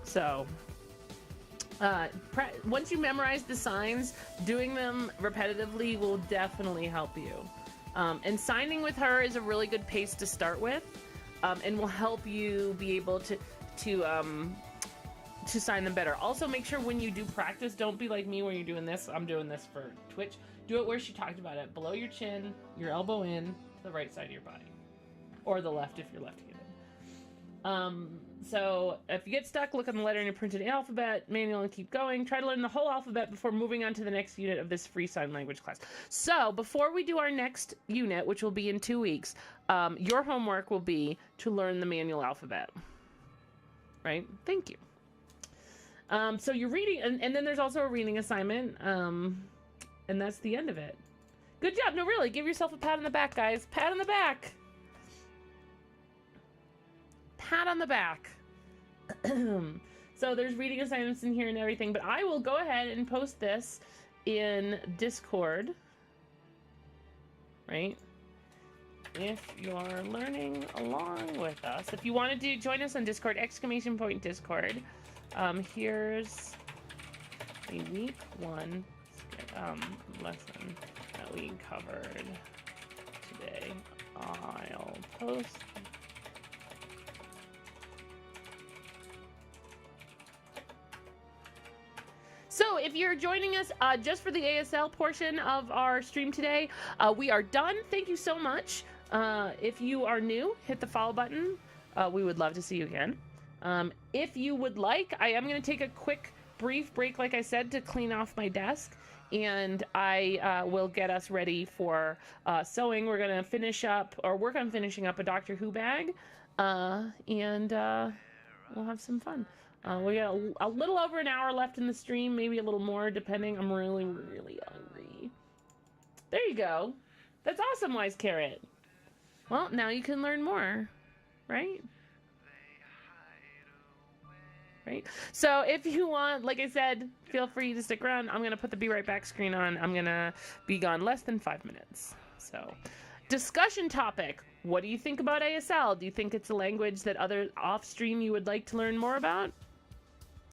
Speaker 1: So, once you memorize the signs, doing them repetitively will definitely help you. And signing with her is a really good pace to start with, and will help you be able to sign them better. Also, make sure when you do practice, don't be like me when you're doing this. I'm doing this for Twitch. Do it where she talked about it. Below your chin, your elbow in, to the right side of your body. Or the left if you're left-handed. So if you get stuck, look on the letter in your printed alphabet manual and keep going. Try to learn the whole alphabet before moving on to the next unit of this free sign language class. So before we do our next unit, which will be in 2 weeks, your homework will be to learn the manual alphabet. Right? Thank you. So you're reading, and then there's also a reading assignment, and that's the end of it. Good job. No, really, give yourself a pat on the back, guys. Pat on the back. Pat on the back. So there's reading assignments in here and everything, but I will go ahead and post this in Discord. Right? If you're learning along with us, if you want to join us on Discord, !Discord. Here's the week 1 lesson that we covered today. I'll post. So if you're joining us just for the ASL portion of our stream today, we are done. Thank you so much. If you are new, hit the follow button. We would love to see you again. If you would like, I am going to take a quick, brief break, like I said, to clean off my desk. And I will get us ready for sewing. We're going to finish up, or work on finishing up, a Doctor Who bag. And we'll have some fun. We got a little over an hour left in the stream, maybe a little more, depending. I'm really, really hungry. There you go. That's awesome, Wise Carrot. Well, now you can learn more, right? Right? So if you want, like I said, feel free to stick around. I'm going to put the Be Right Back screen on. I'm going to be gone less than 5 minutes. So, discussion topic. What do you think about ASL? Do you think it's a language that off stream you would like to learn more about?